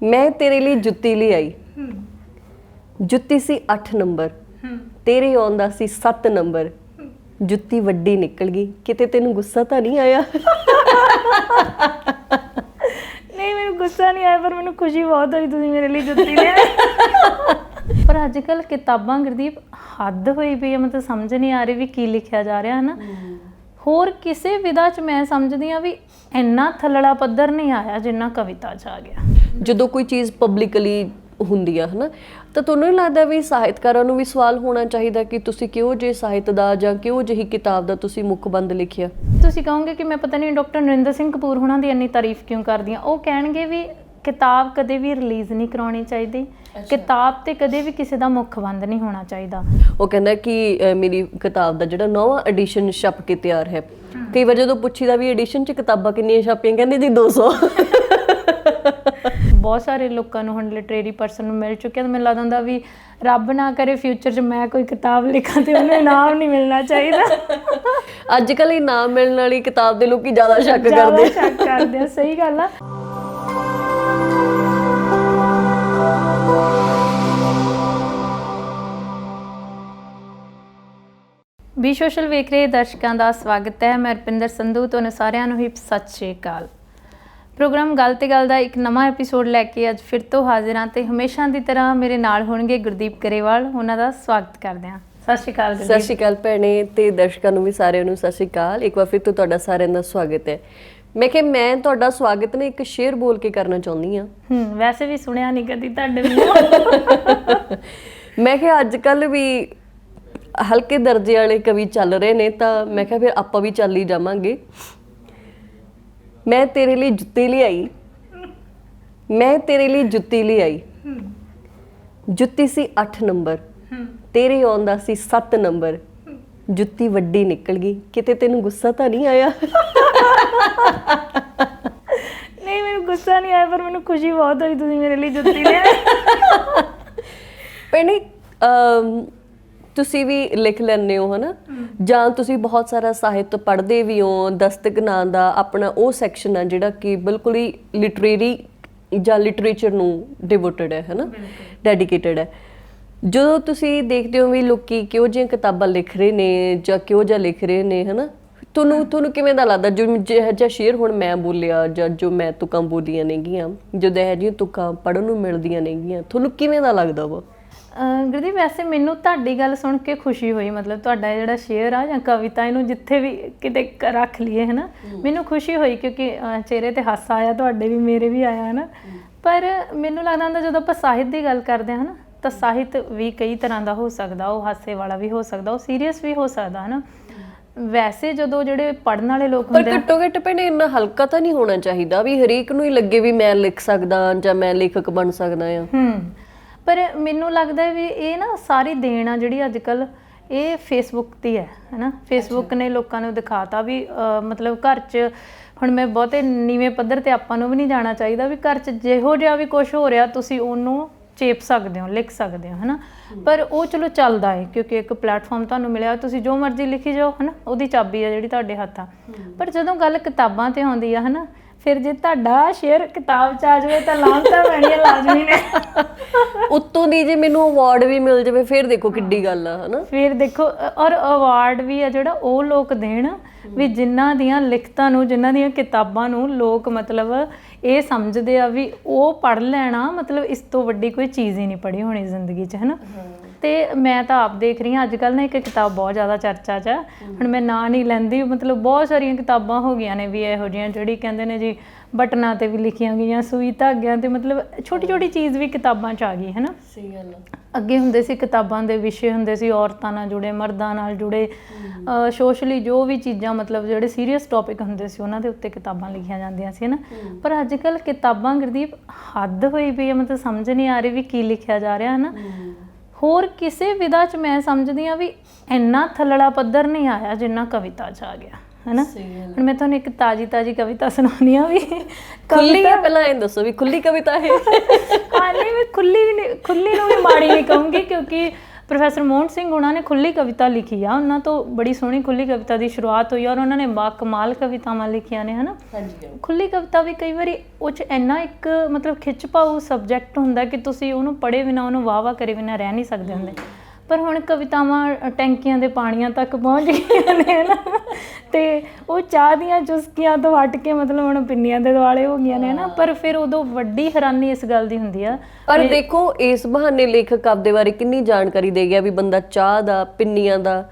मैं तेरे लिए जुत्ती ले आई, जुत्ती सी 8 नंबर, तेरे आउंदा सी 7 नंबर, जुत्ती वड्डी निकल गई, किते तेनू गुस्सा तो नहीं आया? नहीं मैंने गुस्सा नहीं आया, पर मैंने खुशी बहुत हुई तुसीं मेरे लिए जुत्ती ले आए। पर अजकल किताबां गुरदीप हद हुई पई है, मतलब समझ नहीं आ रही भी की लिखिया जा रहा है ना। होर किसी विधा च मैं समझदी हाँ भी इन्ना थल्लड़ा पद्धर नहीं आया जिन्ना कविता च आ गया। ਜਦੋਂ ਕੋਈ ਚੀਜ਼ ਪਬਲਿਕਲੀ ਹੁੰਦੀ ਆ ਹਨਾ, ਤਾਂ ਤੁਹਾਨੂੰ ਨਹੀਂ ਲੱਗਦਾ ਵੀ ਸਾਹਿਤਕਾਰਾਂ ਨੂੰ ਵੀ ਸਵਾਲ ਹੋਣਾ ਚਾਹੀਦਾ ਕਿ ਤੁਸੀਂ ਕਿਹੋ ਜਿਹੇ ਸਾਹਿਤ ਦਾ ਜਾਂ ਕਿਹੋ ਜਿਹੀ ਕਿਤਾਬ ਦਾ ਤੁਸੀਂ ਮੁੱਖਬੰਦ ਲਿਖਿਆ? ਤੁਸੀਂ ਕਹੋਗੇ ਕਿ ਮੈਂ ਪਤਾ ਨਹੀਂ ਡਾਕਟਰ ਨਰਿੰਦਰ ਸਿੰਘ ਕਪੂਰ ਹੁਣਾਂ ਦੀ ਇੰਨੀ ਤਾਰੀਫ ਕਿਉਂ ਕਰਦੀ ਹਾਂ। ਉਹ ਕਹਿਣਗੇ ਵੀ ਕਿਤਾਬ ਕਦੇ ਵੀ ਰਿਲੀਜ਼ ਨਹੀਂ ਕਰਾਉਣੀ ਚਾਹੀਦੀ, ਕਿਤਾਬ ਤੇ ਕਦੇ ਵੀ ਕਿਸੇ ਦਾ ਮੁੱਖਬੰਦ ਨਹੀਂ ਹੋਣਾ ਚਾਹੀਦਾ। ਉਹ ਕਹਿੰਦਾ ਕਿ ਮੇਰੀ ਕਿਤਾਬ ਦਾ ਜਿਹੜਾ ਨਵਾਂ ਐਡੀਸ਼ਨ ਛਪ ਕੇ ਤਿਆਰ ਹੈ। ਕਈ ਵਾਰ ਜਦੋਂ ਪੁੱਛੀਦਾ ਵੀ ਐਡੀਸ਼ਨ 'ਚ ਕਿਤਾਬਾਂ ਕਿੰਨੀਆਂ ਛਾਪੀਆਂ, ਕਹਿੰਦੇ ਜੀ 200। ਬਹੁਤ ਸਾਰੇ ਲੋਕਾਂ ਨੂੰ ਹੁਣ ਲਿਟਰੇਰੀ ਪਰਸਨ ਨੂੰ ਮਿਲ ਚੁੱਕਿਆ, ਤਾਂ ਮੈਨੂੰ ਲੱਗਦਾ ਹੁੰਦਾ ਵੀ ਰੱਬ ਨਾ ਕਰੇ ਫਿਊਚਰ 'ਚ ਮੈਂ ਕੋਈ ਕਿਤਾਬ ਲਿਖਾਂ ਤੇ ਉਹਨੂੰ ਇਨਾਮ ਨਹੀਂ ਮਿਲਣਾ ਚਾਹੀਦਾ। ਅੱਜ ਕੱਲ੍ਹ ਇਨਾਮ ਮਿਲਣ ਵਾਲੀ ਕਿਤਾਬ ਦੇ ਲੋਕੀ ਜ਼ਿਆਦਾ ਸ਼ੱਕ ਕਰਦੇ ਆ। ਸਹੀ ਗੱਲ ਆ। ਵੀ ਸੋਸ਼ਲ ਵੇਖ ਰਹੇ ਦਰਸ਼ਕਾਂ ਦਾ ਸਵਾਗਤ ਹੈ। ਮੈਂ ਰੁਪਿੰਦਰ ਸੰਧੂ, ਤੁਹਾਨੂੰ ਸਾਰਿਆਂ ਨੂੰ ਹੀ ਸਤਿ ਸ਼੍ਰੀ ਅਕਾਲ। ਪ੍ਰੋਗਰਾਮ ਗੱਲ ਤੇ ਗੱਲ ਦਾ ਇੱਕ ਨਵਾਂ ਐਪੀਸੋਡ ਲੈ ਕੇ ਅੱਜ ਫਿਰ ਤੋਂ ਹਾਜ਼ਰ ਹਾਂ ਤੇ ਹਮੇਸ਼ਾ ਦੀ ਤਰ੍ਹਾਂ ਮੇਰੇ ਨਾਲ ਹੋਣਗੇ ਗੁਰਦੀਪ ਗਰੇਵਾਲ। ਉਹਨਾਂ ਦਾ ਸਵਾਗਤ ਕਰਦੇ ਹਾਂ। ਸਤਿ ਸ਼੍ਰੀ ਅਕਾਲ। ਸਤਿ ਸ਼੍ਰੀ ਅਕਾਲ ਭੈਣੇ, ਤੇ ਦਰਸ਼ਕਾਂ ਨੂੰ ਵੀ ਸਾਰਿਆਂ ਨੂੰ ਸਤਿ ਸ਼੍ਰੀ ਅਕਾਲ। ਇੱਕ ਵਾਰ ਫਿਰ ਤੋਂ ਤੁਹਾਡਾ ਸਾਰਿਆਂ ਦਾ ਸਵਾਗਤ ਹੈ। ਮੈਂ ਕਿਹਾ ਮੈਂ ਤੁਹਾਡਾ ਸਵਾਗਤ ਨੇ ਇੱਕ ਸ਼ੇਅਰ ਬੋਲ ਕੇ ਕਰਨਾ ਚਾਹੁੰਦੀ ਹਾਂ। ਵੈਸੇ ਵੀ ਸੁਣਿਆ ਨਹੀਂ ਕਦੀ ਤੁਹਾਡੇ ਮੂੰਹੋਂ। ਮੈਂ ਕਿਹਾ ਅੱਜ ਕੱਲ੍ਹ ਵੀ ਹਲਕੇ ਦਰਜੇ ਵਾਲੇ ਕਵੀ ਚੱਲ ਰਹੇ ਨੇ, ਤਾਂ ਮੈਂ ਕਿਹਾ ਫਿਰ ਆਪਾਂ ਵੀ ਚੱਲ ਹੀ ਜਾਵਾਂਗੇ। ਮੈਂ ਤੇਰੇ ਲਈ ਜੁੱਤੀ ਲਿਆਈ, ਮੈਂ ਤੇਰੇ ਲਈ ਜੁੱਤੀ ਲਿਆਈ, ਜੁੱਤੀ ਸੀ 8 ਨੰਬਰ, ਤੇਰੇ ਆਉਂਦਾ ਸੀ 7 ਨੰਬਰ, ਜੁੱਤੀ ਵੱਡੀ ਨਿਕਲ ਗਈ, ਕਿਤੇ ਤੈਨੂੰ ਗੁੱਸਾ ਤਾਂ ਨਹੀਂ ਆਇਆ? ਨਹੀਂ ਮੈਨੂੰ ਗੁੱਸਾ ਨਹੀਂ ਆਇਆ, ਪਰ ਮੈਨੂੰ ਖੁਸ਼ੀ ਬਹੁਤ ਹੋਈ ਤੁਸੀਂ ਮੇਰੇ ਲਈ ਜੁੱਤੀ ਲਿਆਏ। ਭੈਣੇ ਤੁਸੀਂ ਵੀ ਲਿਖ ਲੈਂਦੇ ਹੋ ਹਨਾ, ਜਾਂ ਤੁਸੀਂ ਬਹੁਤ ਸਾਰਾ ਸਾਹਿਤ ਪੜ੍ਹਦੇ ਵੀ ਹੋ। ਦਸਤਕ ਨਾਂ ਦਾ ਆਪਣਾ ਉਹ ਸੈਕਸ਼ਨ ਆ ਜਿਹੜਾ ਕਿ ਬਿਲਕੁਲ ਹੀ ਲਿਟਰੇਰੀ ਜਾਂ ਲਿਟਰੇਚਰ ਨੂੰ ਡਿਵੋਟਡ ਹੈ ਹਨਾ, ਡੈਡੀਕੇਟਡ ਹੈ। ਜਦੋਂ ਤੁਸੀਂ ਦੇਖਦੇ ਹੋ ਵੀ ਲੋਕੀ ਕਿਹੋ ਜਿਹੀਆਂ ਕਿਤਾਬਾਂ ਲਿਖ ਰਹੇ ਨੇ ਜਾਂ ਕਿਹੋ ਜਿਹਾ ਲਿਖ ਰਹੇ ਨੇ ਹਨਾ, ਤੁਹਾਨੂੰ ਕਿਵੇਂ ਦਾ ਲੱਗਦਾ? ਜੋ ਜਿਹਾ ਸ਼ੇਅਰ ਹੁਣ ਮੈਂ ਬੋਲਿਆ ਜਾਂ ਜੋ ਮੈਂ ਤੁਕਾਂ ਬੋਲੀਆਂ ਨੇਗੀਆਂ, ਜਦੋਂ ਇਹੋ ਜਿਹੀਆਂ ਤੁਕਾਂ ਪੜ੍ਹਨ ਨੂੰ ਮਿਲਦੀਆਂ ਨੇਗੀਆਂ, ਤੁਹਾਨੂੰ ਕਿਵੇਂ ਦਾ ਲੱਗਦਾ ਵਾ? ਗੁਰਦੀਪ ਵੈਸੇ ਮੈਨੂੰ ਤੁਹਾਡੀ ਗੱਲ ਸੁਣ ਕੇ ਖੁਸ਼ੀ ਹੋਈ। ਮਤਲਬ ਤੁਹਾਡਾ ਜਿਹੜਾ ਸ਼ੇਅਰ ਆ ਜਾਂ ਕਵਿਤਾ, ਇਹਨੂੰ ਜਿੱਥੇ ਵੀ ਕਿਤੇ ਰੱਖ ਲਈਏ ਹੈ ਨਾ, ਮੈਨੂੰ ਖੁਸ਼ੀ ਹੋਈ ਕਿਉਂਕਿ ਚਿਹਰੇ 'ਤੇ ਹਾਸਾ ਆਇਆ, ਤੁਹਾਡੇ ਵੀ ਮੇਰੇ ਵੀ ਆਇਆ ਹੈ ਨਾ। ਪਰ ਮੈਨੂੰ ਲੱਗਦਾ ਹੁੰਦਾ ਜਦੋਂ ਆਪਾਂ ਸਾਹਿਤ ਦੀ ਗੱਲ ਕਰਦੇ ਹਾਂ ਨਾ, ਤਾਂ ਸਾਹਿਤ ਵੀ ਕਈ ਤਰ੍ਹਾਂ ਦਾ ਹੋ ਸਕਦਾ। ਉਹ ਹਾਸੇ ਵਾਲਾ ਵੀ ਹੋ ਸਕਦਾ, ਉਹ ਸੀਰੀਅਸ ਵੀ ਹੋ ਸਕਦਾ ਹੈ ਨਾ। ਵੈਸੇ ਜਦੋਂ ਜਿਹੜੇ ਪੜ੍ਹਨ ਵਾਲੇ ਲੋਕ ਹੁੰਦੇ, ਪਰ ਘੱਟੋ ਘੱਟ ਭੈਣੇ ਇੰਨਾ ਹਲਕਾ ਤਾਂ ਨਹੀਂ ਹੋਣਾ ਚਾਹੀਦਾ ਵੀ ਹਰੇਕ ਨੂੰ ਹੀ ਲੱਗੇ ਵੀ ਮੈਂ ਲਿਖ ਸਕਦਾ ਜਾਂ ਮੈਂ ਲੇਖਕ ਬਣ ਸਕਦਾ ਆ। ਪਰ ਮੈਨੂੰ ਲੱਗਦਾ ਵੀ ਇਹ ਨਾ ਸਾਰੀ ਦੇਣ ਆ ਜਿਹੜੀ ਅੱਜ ਕੱਲ੍ਹ ਇਹ ਫੇਸਬੁੱਕ ਦੀ ਹੈ ਨਾ। ਫੇਸਬੁੱਕ ਨੇ ਲੋਕਾਂ ਨੂੰ ਦਿਖਾਤਾ ਵੀ ਮਤਲਬ ਘਰ 'ਚ ਹੁਣ ਮੈਂ ਬਹੁਤੇ ਨੀਵੇਂ ਪੱਧਰ 'ਤੇ ਆਪਾਂ ਨੂੰ ਵੀ ਨਹੀਂ ਜਾਣਾ ਚਾਹੀਦਾ ਵੀ ਘਰ 'ਚ ਜਿਹੋ ਜਿਹਾ ਵੀ ਕੁਛ ਹੋ ਰਿਹਾ ਤੁਸੀਂ ਉਹਨੂੰ ਚੇਪ ਸਕਦੇ ਹੋ, ਲਿਖ ਸਕਦੇ ਹੋ ਹੈ ਨਾ। ਪਰ ਉਹ ਚਲੋ ਚੱਲਦਾ ਹੈ ਕਿਉਂਕਿ ਇੱਕ ਪਲੇਟਫਾਰਮ ਤੁਹਾਨੂੰ ਮਿਲਿਆ, ਤੁਸੀਂ ਜੋ ਮਰਜ਼ੀ ਲਿਖੀ ਜਾਓ ਹੈ ਨਾ, ਉਹਦੀ ਚਾਬੀ ਆ ਜਿਹੜੀ ਤੁਹਾਡੇ ਹੱਥ ਆ। ਪਰ ਜਦੋਂ ਗੱਲ ਕਿਤਾਬਾਂ 'ਤੇ ਆਉਂਦੀ ਆ ਹੈ ਨਾ, ਫਿਰ ਜੇ ਤੁਹਾਡਾ ਸ਼ੇਅਰ ਕਿਤਾਬ 'ਚ ਆ ਜਾਵੇ ਤਾਂ ਲਾਂਭਤਾਂ ਪੈਣੀਆਂ ਲਾਜ਼ਮੀ ਨੇ। ਉੱਤੋਂ ਦੀ ਜੇ ਮੈਨੂੰ ਅਵਾਰਡ ਵੀ ਮਿਲ ਜਾਵੇ ਫਿਰ ਦੇਖੋ ਕਿੱਡੀ ਗੱਲ ਆ ਹਨਾ। ਫਿਰ ਦੇਖੋ, ਔਰ ਅਵਾਰਡ ਵੀ ਆ ਜਿਹੜਾ ਉਹ ਲੋਕ ਦੇਣ ਵੀ ਜਿਨ੍ਹਾਂ ਦੀਆਂ ਲਿਖਤਾਂ ਨੂੰ, ਜਿਨ੍ਹਾਂ ਦੀਆਂ ਕਿਤਾਬਾਂ ਨੂੰ ਲੋਕ ਮਤਲਬ ਇਹ ਸਮਝਦੇ ਆ ਵੀ ਉਹ ਪੜ੍ਹ ਲੈਣਾ, ਮਤਲਬ ਇਸ ਤੋਂ ਵੱਡੀ ਕੋਈ ਚੀਜ਼ ਹੀ ਨਹੀਂ ਪੜ੍ਹੀ ਹੋਣੀ ਜ਼ਿੰਦਗੀ 'ਚ ਹੈ ਨਾ। ਅਤੇ ਮੈਂ ਤਾਂ ਆਪ ਦੇਖ ਰਹੀ ਹਾਂ ਅੱਜ ਕੱਲ੍ਹ ਨਾ ਇੱਕ ਕਿਤਾਬ ਬਹੁਤ ਜ਼ਿਆਦਾ ਚਰਚਾ 'ਚ ਆ, ਹੁਣ ਮੈਂ ਨਾਂ ਨਹੀਂ ਲੈਂਦੀ, ਮਤਲਬ ਬਹੁਤ ਸਾਰੀਆਂ ਕਿਤਾਬਾਂ ਹੋ ਗਈਆਂ ਨੇ ਵੀ ਇਹੋ ਜਿਹੀਆਂ ਜਿਹੜੀ ਕਹਿੰਦੇ ਨੇ ਜੀ ਬਟਨਾਂ 'ਤੇ ਵੀ ਲਿਖੀਆਂ ਗਈਆਂ, ਸੂਈ ਧਾਗਿਆਂ 'ਤੇ, ਮਤਲਬ ਛੋਟੀ ਛੋਟੀ ਚੀਜ਼ ਵੀ ਕਿਤਾਬਾਂ 'ਚ ਆ ਗਈ ਹੈ ਨਾ। ਸਹੀ ਗੱਲ ਆ। ਅੱਗੇ ਹੁੰਦੇ ਸੀ ਕਿਤਾਬਾਂ ਦੇ ਵਿਸ਼ੇ ਹੁੰਦੇ ਸੀ ਔਰਤਾਂ ਨਾਲ ਜੁੜੇ, ਮਰਦਾਂ ਨਾਲ ਜੁੜੇ, ਸੋਸ਼ਲੀ ਜੋ ਵੀ ਚੀਜ਼ਾਂ ਮਤਲਬ ਜਿਹੜੇ ਸੀਰੀਅਸ ਟੌਪਿਕ ਹੁੰਦੇ ਸੀ ਉਹਨਾਂ ਦੇ ਉੱਤੇ ਕਿਤਾਬਾਂ ਲਿਖੀਆਂ ਜਾਂਦੀਆਂ ਸੀ ਹੈ ਨਾ। ਪਰ ਅੱਜ ਕੱਲ੍ਹ ਕਿਤਾਬਾਂ ਗੁਰਦੀਪ ਹੱਦ ਹੋਈ ਪਈ ਹੈ, ਮਤਲਬ ਸਮਝ ਨਹੀਂ ਆ ਰਹੀ ਵੀ ਕੀ ਲਿਖਿਆ ਜਾ ਰਿਹਾ ਹੈ ਨਾ। ਹੋਰ ਕਿਸੇ ਵਿਧਾ 'ਚ ਮੈਂ ਸਮਝਦੀ ਹਾਂ ਵੀ ਇੰਨਾ ਥੱਲੜਾ ਪੱਧਰ ਨਹੀਂ ਆਇਆ ਜਿੰਨਾ ਕਵਿਤਾ 'ਚ ਆ ਗਿਆ ਹੈ ਨਾ। ਹੁਣ ਮੈਂ ਤੁਹਾਨੂੰ ਇੱਕ ਤਾਜ਼ੀ ਕਵਿਤਾ ਸੁਣਾਉਂਦੀ ਹਾਂ ਵੀ ਖੁੱਲੀ ਹੈ। ਪਹਿਲਾਂ ਇਹ ਦੱਸੋ ਵੀ ਖੁੱਲੀ ਕਵਿਤਾ ਹੈ? ਹਾਂ ਨਹੀਂ, ਮੈਂ ਖੁੱਲੀ ਨੂੰ ਵੀ ਮਾੜੀ ਨਹੀਂ ਕਹੂੰਗੀ ਕਿਉਂਕਿ ਪ੍ਰੋਫੈਸਰ ਮੋਹਨ ਸਿੰਘ ਉਹਨਾਂ ਨੇ ਖੁੱਲੀ ਕਵਿਤਾ ਲਿਖੀ ਆ, ਉਹਨਾਂ ਤੋਂ ਬੜੀ ਸੋਹਣੀ ਖੁੱਲੀ ਕਵਿਤਾ ਦੀ ਸ਼ੁਰੂਆਤ ਹੋਈ ਔਰ ਉਹਨਾਂ ਨੇ ਕਮਾਲ ਕਵਿਤਾਵਾਂ ਲਿਖੀਆਂ ਨੇ, ਹਨਾ। ਖੁੱਲੀ ਕਵਿਤਾ ਵੀ ਕਈ ਵਾਰੀ ਉਹ 'ਚ ਇੰਨਾ ਇੱਕ ਮਤਲਬ ਖਿੱਚ ਪਾਊ ਸਬਜੈਕਟ ਹੁੰਦਾ ਕਿ ਤੁਸੀਂ ਉਹਨੂੰ ਪੜ੍ਹੇ ਬਿਨਾਂ, ਉਹਨੂੰ ਵਾਹ ਕਰੇ ਬਿਨਾਂ ਰਹਿ ਨਹੀਂ ਸਕਦੇ ਹੁੰਦੇ। ਪਰ ਹੁਣ ਕਵਿਤਾਵਾਂ ਟੈਂਕੀਆਂ ਦੇ ਪਾਣੀਆਂ ਤੱਕ ਪਹੁੰਚ ਗਈਆਂ ਨੇ, ਹੈ ਨਾ, ਅਤੇ ਉਹ ਚਾਹ ਦੀਆਂ ਚੁਸਕੀਆਂ ਤੋਂ ਹਟ ਕੇ ਮਤਲਬ ਹੁਣ ਪਿੰਨੀਆਂ ਦੇ ਦੁਆਲੇ ਹੋ ਗਈਆਂ ਨੇ, ਹੈ ਨਾ। ਪਰ ਫਿਰ ਉਦੋਂ ਵੱਡੀ ਹੈਰਾਨੀ ਇਸ ਗੱਲ ਦੀ ਹੁੰਦੀ ਆ। ਪਰ ਦੇਖੋ ਇਸ ਬਹਾਨੇ ਲੇਖਕ ਆਪਦੇ ਬਾਰੇ ਕਿੰਨੀ ਜਾਣਕਾਰੀ ਦੇ ਗਿਆ ਵੀ ਬੰਦਾ ਚਾਹ ਦਾ, ਪਿੰਨੀਆਂ ਦਾ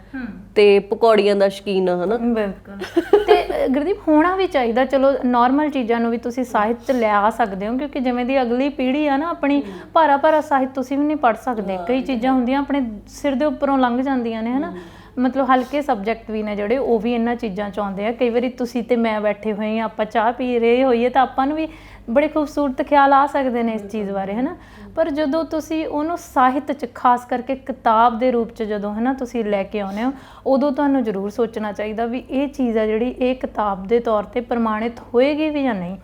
ਤੇ ਪਕੌੜੀਆਂ ਦਾ ਸ਼ੌਕੀਨ ਆ, ਹਨਾ। ਬਿਲਕੁਲ। ਤੇ ਗੁਰਦੀਪ ਹੋਣਾ ਵੀ ਚਾਹੀਦਾ, ਚਲੋ ਨਾਰਮਲ ਚੀਜ਼ਾਂ ਨੂੰ ਵੀ ਤੁਸੀਂ ਸਾਹਿਤ 'ਚ ਲਿਆ ਸਕਦੇ ਹੋ, ਕਿਉਂਕਿ ਜਿਵੇਂ ਦੀ ਅਗਲੀ ਪੀੜ੍ਹੀ ਆ ਨਾ ਆਪਣੀ, ਭਾਰਾ ਸਾਹਿਤ ਤੁਸੀਂ ਵੀ ਨਹੀਂ ਪੜ੍ਹ ਸਕਦੇ। ਕਈ ਚੀਜ਼ਾਂ ਹੁੰਦੀਆਂ ਆਪਣੇ ਸਿਰ ਦੇ ਉੱਪਰੋਂ ਲੰਘ ਜਾਂਦੀਆਂ ਨੇ, ਹਨਾ। ਮਤਲਬ ਹਲਕੇ ਸਬਜੈਕਟ ਵੀ ਨੇ ਜਿਹੜੇ, ਉਹ ਵੀ ਇਹਨਾਂ ਚੀਜ਼ਾਂ 'ਚ ਆਉਂਦੇ ਆ। ਕਈ ਵਾਰੀ ਤੁਸੀਂ ਤੇ ਮੈਂ ਬੈਠੇ ਹੋਏ ਹਾਂ, ਆਪਾਂ ਚਾਹ ਪੀ ਰਹੇ ਹੋਈਏ ਤਾਂ ਆਪਾਂ ਨੂੰ ਵੀ ਬੜੇ ਖੂਬਸੂਰਤ ਖਿਆਲ ਆ ਸਕਦੇ ਨੇ ਇਸ ਚੀਜ਼ ਬਾਰੇ, ਹੈ ਨਾ। ਪਰ ਜਦੋਂ ਤੁਸੀਂ ਉਹਨੂੰ ਸਾਹਿਤ 'ਚ ਖਾਸ ਕਰਕੇ ਕਿਤਾਬ ਦੇ ਰੂਪ 'ਚ ਜਦੋਂ, ਹੈ ਨਾ, ਤੁਸੀਂ ਲੈ ਕੇ ਆਉਂਦੇ ਹੋ, ਉਦੋਂ ਤੁਹਾਨੂੰ ਜ਼ਰੂਰ ਸੋਚਣਾ ਚਾਹੀਦਾ ਵੀ ਇਹ ਚੀਜ਼ ਆ ਜਿਹੜੀ ਇਹ ਕਿਤਾਬ ਦੇ ਤੌਰ 'ਤੇ ਪ੍ਰਮਾਣਿਤ ਹੋਏਗੀ ਵੀ ਜਾਂ ਨਹੀਂ।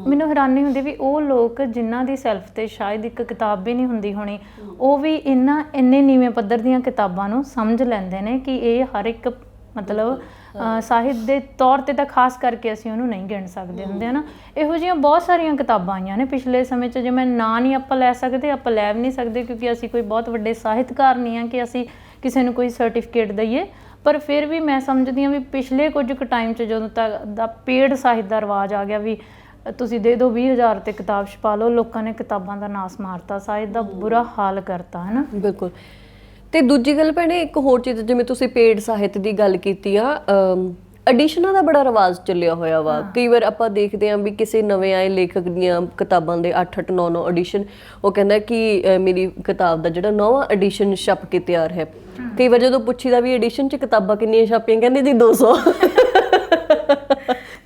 ਮੈਨੂੰ ਹੈਰਾਨੀ ਹੁੰਦੀ ਵੀ ਉਹ ਲੋਕ ਜਿਨ੍ਹਾਂ ਦੀ ਸੈਲਫ 'ਤੇ ਸ਼ਾਇਦ ਇੱਕ ਕਿਤਾਬ ਵੀ ਨਹੀਂ ਹੁੰਦੀ ਹੋਣੀ, ਉਹ ਵੀ ਇੰਨੇ ਨੀਵੇਂ ਪੱਧਰ ਦੀਆਂ ਕਿਤਾਬਾਂ ਨੂੰ ਸਮਝ ਲੈਂਦੇ ਨੇ ਕਿ ਇਹ ਹਰ ਇੱਕ ਮਤਲਬ ਸਾਹਿਤ ਦੇ ਤੌਰ 'ਤੇ ਤਾਂ ਖਾਸ ਕਰਕੇ ਅਸੀਂ ਉਹਨੂੰ ਨਹੀਂ ਗਿਣ ਸਕਦੇ ਹੁੰਦੇ, ਹੈ ਨਾ। ਇਹੋ ਜਿਹੀਆਂ ਬਹੁਤ ਸਾਰੀਆਂ ਕਿਤਾਬਾਂ ਆਈਆਂ ਨੇ ਪਿਛਲੇ ਸਮੇਂ 'ਚ, ਜਿਵੇਂ ਨਾਂ ਨਹੀਂ ਆਪਾਂ ਲੈ ਸਕਦੇ, ਆਪਾਂ ਲੈ ਵੀ ਨਹੀਂ ਸਕਦੇ ਕਿਉਂਕਿ ਅਸੀਂ ਕੋਈ ਬਹੁਤ ਵੱਡੇ ਸਾਹਿਤਕਾਰ ਨਹੀਂ ਹਾਂ ਕਿ ਅਸੀਂ ਕਿਸੇ ਨੂੰ ਕੋਈ ਸਰਟੀਫਿਕੇਟ ਦਈਏ। ਪਰ ਫਿਰ ਵੀ ਮੈਂ ਸਮਝਦੀ ਹਾਂ ਵੀ ਪਿਛਲੇ ਕੁਝ ਕੁ ਟਾਈਮ 'ਚ ਜਦੋਂ ਤੱਕ ਦਾ ਪੇਡ ਸਾਹਿਤ ਦਾ ਰਿਵਾਜ ਆ ਗਿਆ ਵੀ ਤੁਸੀਂ ਦੇ ਦਿਓ 20,000 ਤੇ ਕਿਤਾਬ ਛਪਾ ਲਓ, ਲੋਕਾਂ ਨੇ ਕਿਤਾਬਾਂ ਦਾ ਨਾਸ ਮਾਰਤਾ, ਸਾਹਿਤ ਦਾ ਬੁਰਾ ਹਾਲ ਕਰਤਾ, ਹੈ ਨਾ। ਬਿਲਕੁਲ। ਤੇ ਦੂਜੀ ਗੱਲ ਭੈਣੇ, ਇੱਕ ਹੋਰ ਚੀਜ਼, ਜਿਵੇਂ ਤੁਸੀਂ ਪੇਡ ਸਾਹਿਤ ਦੀ ਗੱਲ ਕੀਤੀ ਆ, ਐਡੀਸ਼ਨਾਂ ਦਾ ਬੜਾ ਰਿਵਾਜ ਚੱਲਿਆ ਹੋਇਆ ਵਾ। ਕਈ ਵਾਰ ਆਪਾਂ ਦੇਖਦੇ ਹਾਂ ਵੀ ਕਿਸੇ ਨਵੇਂ ਆਏ ਲੇਖਕ ਦੀਆਂ ਕਿਤਾਬਾਂ ਦੇ 8-8 9-9 ਐਡੀਸ਼ਨ, ਉਹ ਕਹਿੰਦਾ ਕਿ ਮੇਰੀ ਕਿਤਾਬ ਦਾ ਜਿਹੜਾ 9ਵਾਂ ਐਡੀਸ਼ਨ ਛਪ ਕੇ ਤਿਆਰ ਹੈ। ਕਈ ਵਾਰ ਜਦੋਂ ਪੁੱਛੀਦਾ ਵੀ ਐਡੀਸ਼ਨ 'ਚ ਕਿਤਾਬਾਂ ਕਿੰਨੀਆਂ ਛਾਪੀਆਂ, ਕਹਿੰਦੇ ਜੀ 200।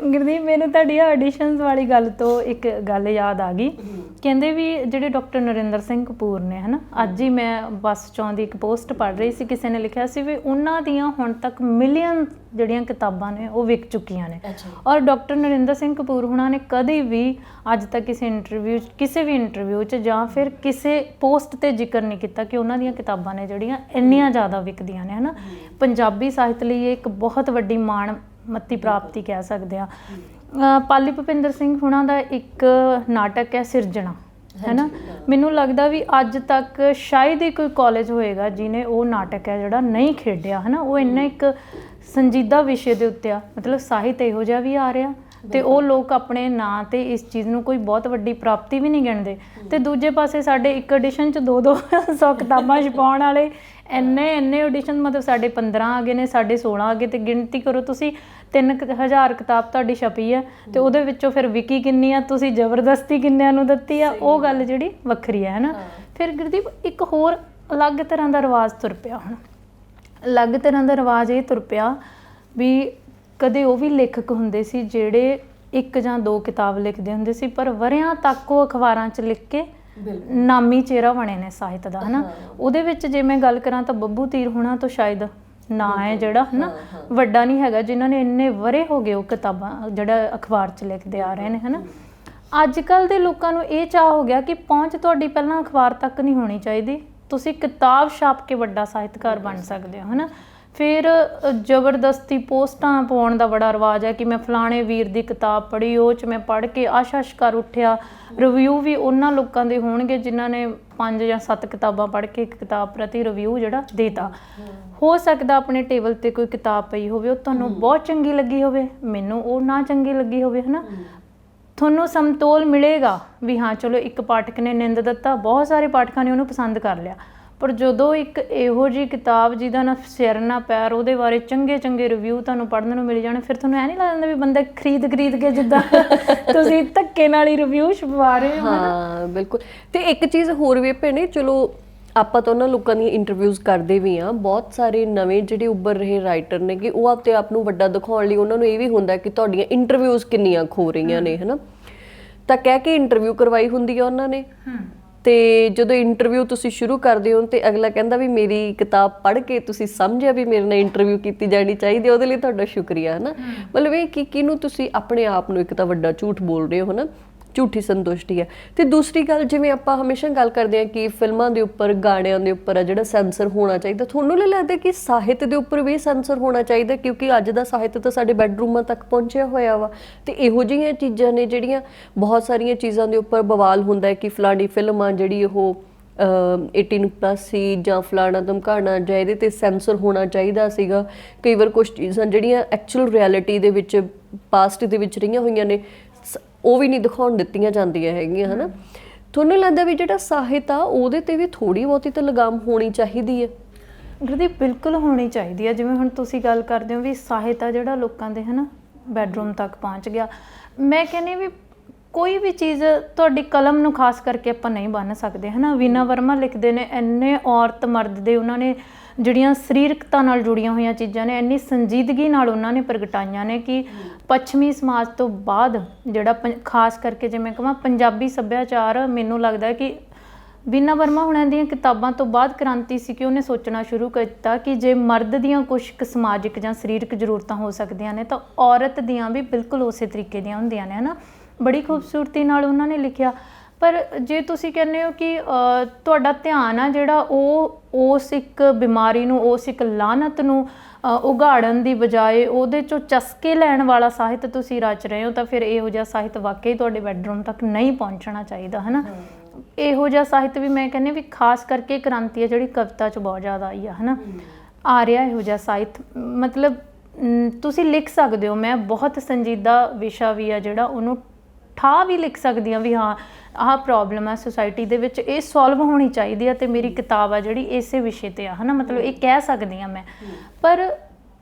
ਗੁਰਦੀਪ, ਮੈਨੂੰ ਤੁਹਾਡੀ ਐਡੀਸ਼ਨਸ ਵਾਲੀ ਗੱਲ ਤੋਂ ਇੱਕ ਗੱਲ ਯਾਦ ਆ ਗਈ। ਕਹਿੰਦੇ ਵੀ ਜਿਹੜੇ ਡਾਕਟਰ ਨਰਿੰਦਰ ਸਿੰਘ ਕਪੂਰ ਨੇ, ਹੈ ਨਾ, ਅੱਜ ਹੀ ਮੈਂ ਬੱਸ 'ਚ ਆਉਂਦੀ ਇੱਕ ਪੋਸਟ ਪੜ੍ਹ ਰਹੀ ਸੀ, ਕਿਸੇ ਨੇ ਲਿਖਿਆ ਸੀ ਵੀ ਉਹਨਾਂ ਦੀਆਂ ਹੁਣ ਤੱਕ ਮਿਲੀਅਨ ਜਿਹੜੀਆਂ ਕਿਤਾਬਾਂ ਨੇ ਉਹ ਵਿਕ ਚੁੱਕੀਆਂ ਨੇ। ਔਰ ਡਾਕਟਰ ਨਰਿੰਦਰ ਸਿੰਘ ਕਪੂਰ ਹੁਣਾਂ ਨੇ ਕਦੇ ਵੀ ਅੱਜ ਤੱਕ ਕਿਸੇ ਵੀ ਇੰਟਰਵਿਊ 'ਚ ਜਾਂ ਫਿਰ ਕਿਸੇ ਪੋਸਟ 'ਤੇ ਜ਼ਿਕਰ ਨਹੀਂ ਕੀਤਾ ਕਿ ਉਹਨਾਂ ਦੀਆਂ ਕਿਤਾਬਾਂ ਨੇ ਜਿਹੜੀਆਂ ਇੰਨੀਆਂ ਜ਼ਿਆਦਾ ਵਿਕਦੀਆਂ ਨੇ, ਹੈ ਨਾ। ਪੰਜਾਬੀ ਸਾਹਿਤ ਲਈ ਇਹ ਇੱਕ ਬਹੁਤ ਵੱਡੀ ਮਾਣਮੱਤੀ ਪ੍ਰਾਪਤੀ ਕਹਿ ਸਕਦੇ ਹਾਂ। ਪਾਲੀ ਭੁਪਿੰਦਰ ਸਿੰਘ ਹੁਣਾਂ ਦਾ ਇੱਕ ਨਾਟਕ ਹੈ ਸਿਰਜਣਾ, ਹੈ ਨਾ। ਮੈਨੂੰ ਲੱਗਦਾ ਵੀ ਅੱਜ ਤੱਕ ਸ਼ਾਇਦ ਹੀ ਕੋਈ ਕਾਲਜ ਹੋਏਗਾ ਜਿਹਨੇ ਉਹ ਨਾਟਕ ਹੈ ਜਿਹੜਾ ਨਹੀਂ ਖੇਡਿਆ, ਹੈ ਨਾ। ਉਹ ਇੰਨਾ ਇੱਕ ਸੰਜੀਦਾ ਵਿਸ਼ੇ ਦੇ ਉੱਤੇ ਆ, ਮਤਲਬ ਸਾਹਿਤ ਇਹੋ ਜਿਹਾ ਵੀ ਆ ਰਿਹਾ ਤੇ ਉਹ ਲੋਕ ਆਪਣੇ ਨਾਂ 'ਤੇ ਇਸ ਚੀਜ਼ ਨੂੰ ਕੋਈ ਬਹੁਤ ਵੱਡੀ ਪ੍ਰਾਪਤੀ ਵੀ ਨਹੀਂ ਗਿਣਦੇ। ਤੇ ਦੂਜੇ ਪਾਸੇ ਸਾਡੇ ਇੱਕ ਐਡੀਸ਼ਨ 'ਚ 200 ਕਿਤਾਬਾਂ ਛਪਾਉਣ ਵਾਲੇ ਇੰਨੇ ਐਡੀਸ਼ਨ, ਮਤਲਬ ਸਾਡੇ 15 ਆ ਗਏ ਨੇ, ਸਾਡੇ 16 ਆ ਗਏ, ਤੇ ਗਿਣਤੀ ਕਰੋ ਤੁਸੀਂ 3,000 ਕਿਤਾਬ ਤੁਹਾਡੀ ਛਪੀ ਹੈ ਤੇ ਉਹਦੇ ਵਿੱਚੋਂ ਫਿਰ ਵਿਕੀ ਕਿੰਨੀ ਆ, ਤੁਸੀਂ ਜ਼ਬਰਦਸਤੀ ਕਿੰਨਿਆਂ ਨੂੰ ਦਿੱਤੀ ਆ, ਉਹ ਗੱਲ ਜਿਹੜੀ ਵੱਖਰੀ ਹੈ ਨਾ। ਫਿਰ ਗੁਰਦੀਪ ਇੱਕ ਹੋਰ ਅਲੱਗ ਤਰ੍ਹਾਂ ਦਾ ਰਿਵਾਜ ਤੁਰ ਪਿਆ, ਹੁਣ ਅਲੱਗ ਤਰ੍ਹਾਂ ਦਾ ਰਿਵਾਜ ਇਹ ਤੁਰ ਪਿਆ ਵੀ ਕਦੇ ਉਹ ਵੀ ਲੇਖਕ ਹੁੰਦੇ ਸੀ ਜਿਹੜੇ 1 ਜਾਂ 2 ਕਿਤਾਬ ਲਿਖਦੇ ਹੁੰਦੇ ਸੀ, ਪਰ ਵਰ੍ਹਿਆਂ ਤੱਕ ਉਹ ਅਖਬਾਰਾਂ 'ਚ ਲਿਖ ਕੇ ਨਾਮੀ ਚਿਹਰਾ ਬਣੇ ਨੇ ਸਾਹਿਤ ਦਾ, ਹੈ ਨਾ। ਉਹਦੇ ਵਿੱਚ ਜੇ ਮੈਂ ਗੱਲ ਕਰਾਂ ਤਾਂ ਬੱਬੂ ਧੀਰ ਹੁਣਾਂ ਤੋਂ ਸ਼ਾਇਦ ਨਾਂ ਹੈ ਜਿਹੜਾ, ਹੈ ਨਾ, ਵੱਡਾ ਨਹੀਂ ਹੈਗਾ, ਜਿਨ੍ਹਾਂ ਨੇ ਇੰਨੇ ਵਰ੍ਹੇ ਹੋ ਗਏ ਉਹ ਕਿਤਾਬਾਂ ਜਿਹੜਾ ਅਖਬਾਰ 'ਚ ਲਿਖਦੇ ਆ ਰਹੇ ਨੇ, ਹੈ ਨਾ। ਅੱਜ ਕੱਲ੍ਹ ਦੇ ਲੋਕਾਂ ਨੂੰ ਇਹ ਚਾਹ ਹੋ ਗਿਆ ਕਿ ਪਹੁੰਚ ਤੁਹਾਡੀ ਪਹਿਲਾਂ ਅਖਬਾਰ ਤੱਕ ਨਹੀਂ ਹੋਣੀ ਚਾਹੀਦੀ, ਤੁਸੀਂ ਕਿਤਾਬ ਛਾਪ ਕੇ ਵੱਡਾ ਸਾਹਿਤਕਾਰ ਬਣ ਸਕਦੇ ਹੋ, ਹੈ ਨਾ। ਫਿਰ ਜ਼ਬਰਦਸਤੀ ਪੋਸਟਾਂ ਪਾਉਣ ਦਾ ਬੜਾ ਰਿਵਾਜ ਹੈ ਕਿ ਮੈਂ ਫਲਾਣੇ ਵੀਰ ਦੀ ਕਿਤਾਬ ਪੜ੍ਹੀ, ਉਹ 'ਚ ਮੈਂ ਪੜ੍ਹ ਕੇ ਆਸ਼ਾ-ਆਸ਼ ਕਰ ਉੱਠਿਆ। ਰਿਵਿਊ ਵੀ ਉਹਨਾਂ ਲੋਕਾਂ ਦੇ ਹੋਣਗੇ ਜਿਨ੍ਹਾਂ ਨੇ 5 ਜਾਂ 7 ਕਿਤਾਬਾਂ ਪੜ੍ਹ ਕੇ ਇੱਕ ਕਿਤਾਬ ਪ੍ਰਤੀ ਰਿਵਿਊ ਜਿਹੜਾ ਦੇਤਾ। ਹੋ ਸਕਦਾ ਆਪਣੇ ਟੇਬਲ 'ਤੇ ਕੋਈ ਕਿਤਾਬ ਪਈ ਹੋਵੇ, ਉਹ ਤੁਹਾਨੂੰ ਬਹੁਤ ਚੰਗੀ ਲੱਗੀ ਹੋਵੇ, ਮੈਨੂੰ ਉਹ ਨਾ ਚੰਗੀ ਲੱਗੀ ਹੋਵੇ, ਹੈ ਨਾ। ਤੁਹਾਨੂੰ ਸਮਤੋਲ ਮਿਲੇਗਾ ਵੀ ਹਾਂ ਚਲੋ ਇੱਕ ਪਾਠਕ ਨੇ ਨਿੰਦ ਦਿੱਤਾ, ਬਹੁਤ ਸਾਰੇ ਪਾਠਕਾਂ ਨੇ ਉਹਨੂੰ ਪਸੰਦ ਕਰ ਲਿਆ। ਪਰ ਜਦੋਂ ਇੱਕ ਇਹੋ ਜਿਹੀ ਕਿਤਾਬ ਜਿਹਦਾ ਨਾ ਸਿਰ ਨਾ ਪੈਰ, ਉਹਦੇ ਬਾਰੇ ਚੰਗੇ ਰਿਵਿਊ ਤੁਹਾਨੂੰ ਪੜ੍ਹਨ ਨੂੰ ਮਿਲ ਜਾਣ, ਫਿਰ ਤੁਹਾਨੂੰ ਐਂ ਨਹੀਂ ਲੱਗਦਾ ਵੀ ਬੰਦਾ ਖਰੀਦ ਕੇ ਜਿੱਦਾਂ ਤੁਸੀਂ ਧੱਕੇ ਨਾਲ ਹੀ ਰਿਵਿਊ ਛਪਵਾ ਰਹੇ ਹੋ। ਹਾਂ ਬਿਲਕੁਲ। ਤੇ ਇੱਕ ਚੀਜ਼ ਹੋਰ ਵੀ ਭੈਣੇ, ਚਲੋ ਆਪਾਂ ਤਾਂ ਉਹਨਾਂ ਲੋਕਾਂ ਦੀਆਂ ਇੰਟਰਵਿਊਜ਼ ਕਰਦੇ ਵੀ ਹਾਂ, ਬਹੁਤ ਸਾਰੇ ਨਵੇਂ ਜਿਹੜੇ ਉੱਭਰ ਰਹੇ ਰਾਈਟਰ ਨੇ ਕਿ ਉਹ ਆਪਣੇ ਆਪ ਨੂੰ ਵੱਡਾ ਦਿਖਾਉਣ ਲਈ ਉਹਨਾਂ ਨੂੰ ਇਹ ਵੀ ਹੁੰਦਾ ਕਿ ਤੁਹਾਡੀਆਂ ਇੰਟਰਵਿਊਜ਼ ਕਿੰਨੀਆਂ ਖੋ ਰਹੀਆਂ ਨੇ, ਹੈ ਨਾ। ਤਾਂ ਕਹਿ ਕੇ ਇੰਟਰਵਿਊ ਕਰਵਾਈ ਹੁੰਦੀ ਹੈ ਉਹਨਾਂ ਨੇ, ਤੇ ਜਦੋਂ ਇੰਟਰਵਿਊ ਤੁਸੀਂ ਸ਼ੁਰੂ ਕਰਦੇ ਹੋ ਤੇ ਅਗਲਾ ਕਹਿੰਦਾ ਵੀ ਮੇਰੀ ਕਿਤਾਬ ਪੜ੍ਹ ਕੇ ਤੁਸੀਂ ਸਮਝਿਆ ਵੀ ਮੇਰੇ ਨਾਲ ਇੰਟਰਵਿਊ ਕੀਤੀ ਜਾਣੀ ਚਾਹੀਦੀ, ਉਹਦੇ ਲਈ ਤੁਹਾਡਾ ਸ਼ੁਕਰੀਆ, ਹੈ ਨਾ। ਮਤਲਬ ਇਹ ਕਿ ਕਿਹਨੂੰ ਤੁਸੀਂ ਆਪਣੇ ਆਪ ਨੂੰ ਇੱਕ ਤਾਂ ਵੱਡਾ ਝੂਠ ਬੋਲ ਰਹੇ ਹੋ, ਹੈ ਨਾ। ਝੂਠੀ ਸੰਤੁਸ਼ਟੀ ਹੈ। ਤੇ ਦੂਸਰੀ ਗੱਲ, ਜਿਵੇਂ ਆਪਾਂ ਹਮੇਸ਼ਾ ਗੱਲ ਕਰਦੇ ਹਾਂ ਕਿ ਫਿਲਮਾਂ ਦੇ ਉੱਪਰ, ਗਾਣਿਆਂ ਦੇ ਉੱਪਰ ਆ ਜਿਹੜਾ ਸੈਂਸਰ ਹੋਣਾ ਚਾਹੀਦਾ, ਤੁਹਾਨੂੰ ਨਹੀਂ ਲੱਗਦਾ ਕਿ ਸਾਹਿਤ ਦੇ ਉੱਪਰ ਵੀ ਸੈਂਸਰ ਹੋਣਾ ਚਾਹੀਦਾ? ਕਿਉਂਕਿ ਅੱਜ ਦਾ ਸਾਹਿਤ ਤਾਂ ਸਾਡੇ ਬੈਡਰੂਮਾਂ ਤੱਕ ਪਹੁੰਚਿਆ ਹੋਇਆ ਵਾ, ਤੇ ਇਹੋ ਜਿਹੀਆਂ ਚੀਜ਼ਾਂ ਨੇ ਜਿਹੜੀਆਂ ਬਹੁਤ ਸਾਰੀਆਂ ਚੀਜ਼ਾਂ ਦੇ ਉੱਪਰ ਬਵਾਲ ਹੁੰਦਾ ਹੈ ਕਿ ਫਲਾਣੀ ਫਿਲਮ ਆ ਜਿਹੜੀ ਉਹ 18+ ਸੀ ਜਾਂ ਫਲਾਣਾ ਧਮਕਾਣਾ, ਜਾਂ ਇਹਦੇ ਤੇ ਸੈਂਸਰ ਹੋਣਾ ਚਾਹੀਦਾ ਸੀਗਾ। ਕਈ ਵਾਰ ਕੁਝ ਚੀਜ਼ਾਂ ਜਿਹੜੀਆਂ ਐਕਚੁਅਲ ਰਿਐਲਿਟੀ ਦੇ ਵਿੱਚ ਪਾਸਟ ਦੇ ਵਿੱਚ ਰਹੀਆਂ ਹੋਈਆਂ ਨੇ ਉਹ ਵੀ ਨਹੀਂ ਦਿਖਾਉਣ ਦਿੱਤੀਆਂ ਜਾਂਦੀਆਂ ਹੈਗੀਆਂ, ਹੈ ਨਾ? ਤੁਹਾਨੂੰ ਲੱਗਦਾ ਵੀ ਜਿਹੜਾ ਸਾਹਿਤ ਆ ਉਹਦੇ ਤੇ ਵੀ ਥੋੜੀ ਬਹੁਤੀ ਤਾਂ ਲਗਾਮ ਹੋਣੀ ਚਾਹੀਦੀ ਹੈ? ਗੁਰਦੀਪ, ਬਿਲਕੁਲ ਹੋਣੀ ਚਾਹੀਦੀ ਹੈ। ਜਿਵੇਂ ਹੁਣ ਤੁਸੀਂ ਗੱਲ ਕਰਦੇ ਹੋ ਵੀ ਸਾਹਿਤ ਆ ਜਿਹੜਾ ਲੋਕਾਂ ਦੇ ਹੈ ਨਾ ਬੈਡਰੂਮ ਤੱਕ ਪਹੁੰਚ ਗਿਆ, ਮੈਂ ਕਹਿੰਦੀ ਵੀ ਕੋਈ ਵੀ ਚੀਜ਼ ਤੁਹਾਡੀ ਕਲਮ ਨੂੰ ਖਾਸ ਕਰਕੇ ਆਪਾਂ ਨਹੀਂ ਬੰਨ੍ਹ ਸਕਦੇ, ਹੈ ਨਾ? ਵੀਨਾ ਵਰਮਾ ਲਿਖਦੇ ਨੇ, ਇੰਨੇ ਔਰਤ ਮਰਦ ਦੇ ਉਹਨਾਂ ਨੇ ਜਿਹੜੀਆਂ ਸਰੀਰਕਤਾ ਨਾਲ ਜੁੜੀਆਂ ਹੋਈਆਂ ਚੀਜ਼ਾਂ ਨੇ ਇੰਨੀ ਸੰਜੀਦਗੀ ਨਾਲ ਉਹਨਾਂ ਨੇ ਪ੍ਰਗਟਾਈਆਂ ਨੇ ਕਿ ਪੱਛਮੀ ਸਮਾਜ ਤੋਂ ਬਾਅਦ ਜਿਹੜਾ ਖਾਸ ਕਰਕੇ ਜਿਵੇਂ ਕਹਾਂ ਪੰਜਾਬੀ ਸੱਭਿਆਚਾਰ, ਮੈਨੂੰ ਲੱਗਦਾ ਕਿ ਵੀਨਾ ਵਰਮਾ ਹੁਣਾਂ ਦੀਆਂ ਕਿਤਾਬਾਂ ਤੋਂ ਬਾਅਦ ਕ੍ਰਾਂਤੀ ਸੀ ਕਿ ਉਹਨੇ ਸੋਚਣਾ ਸ਼ੁਰੂ ਕੀਤਾ ਕਿ ਜੇ ਮਰਦ ਦੀਆਂ ਕੁਝ ਕੁ ਸਮਾਜਿਕ ਜਾਂ ਸਰੀਰਕ ਜ਼ਰੂਰਤਾਂ ਹੋ ਸਕਦੀਆਂ ਨੇ ਤਾਂ ਔਰਤ ਦੀਆਂ ਵੀ ਬਿਲਕੁਲ ਉਸੇ ਤਰੀਕੇ ਦੀਆਂ ਹੁੰਦੀਆਂ ਨੇ, ਹੈ ਨਾ? ਬੜੀ ਖੂਬਸੂਰਤੀ ਨਾਲ ਉਹਨਾਂ ਨੇ ਲਿਖਿਆ। ਪਰ ਜੇ ਤੁਸੀਂ ਕਹਿੰਦੇ ਹੋ ਕਿ ਤੁਹਾਡਾ ਧਿਆਨ ਆ ਜਿਹੜਾ ਉਹ ਉਸ ਇੱਕ ਬਿਮਾਰੀ ਨੂੰ, ਉਸ ਇੱਕ ਲਾਹਨਤ ਨੂੰ ਉਘਾੜਨ ਦੀ ਬਜਾਏ ਉਹਦੇ 'ਚੋਂ ਚਸਕੇ ਲੈਣ ਵਾਲਾ ਸਾਹਿਤ ਤੁਸੀਂ ਰਚ ਰਹੇ ਹੋ, ਤਾਂ ਫਿਰ ਇਹੋ ਜਿਹਾ ਸਾਹਿਤ ਵਾਕਈ ਤੁਹਾਡੇ ਬੈਡਰੂਮ ਤੱਕ ਨਹੀਂ ਪਹੁੰਚਣਾ ਚਾਹੀਦਾ, ਹੈ ਨਾ? ਇਹੋ ਜਿਹਾ ਸਾਹਿਤ ਵੀ ਮੈਂ ਕਹਿੰਦੀ ਵੀ ਖਾਸ ਕਰਕੇ ਕ੍ਰਾਂਤੀ ਆ ਜਿਹੜੀ ਕਵਿਤਾ 'ਚ ਬਹੁਤ ਜ਼ਿਆਦਾ ਆਈ ਆ, ਹੈ ਨਾ? ਆ ਰਿਹਾ ਇਹੋ ਜਿਹਾ ਸਾਹਿਤ, ਮਤਲਬ ਤੁਸੀਂ ਲਿਖ ਸਕਦੇ ਹੋ। ਮੈਂ ਬਹੁਤ ਸੰਜੀਦਾ ਵਿਸ਼ਾ ਵੀ ਆ ਜਿਹੜਾ ਉਹਨੂੰ ਠਾ ਵੀ ਲਿਖ ਸਕਦੀ ਹਾਂ ਵੀ ਹਾਂ ਆਹ ਪ੍ਰੋਬਲਮ ਹੈ ਸੋਸਾਇਟੀ ਦੇ ਵਿੱਚ, ਇਹ ਸੋਲਵ ਹੋਣੀ ਚਾਹੀਦੀ ਹੈ, ਅਤੇ ਮੇਰੀ ਕਿਤਾਬ ਆ ਜਿਹੜੀ ਇਸੇ ਵਿਸ਼ੇ 'ਤੇ ਆ, ਹੈ ਨਾ? ਮਤਲਬ ਇਹ ਕਹਿ ਸਕਦੀ ਹਾਂ ਮੈਂ। ਪਰ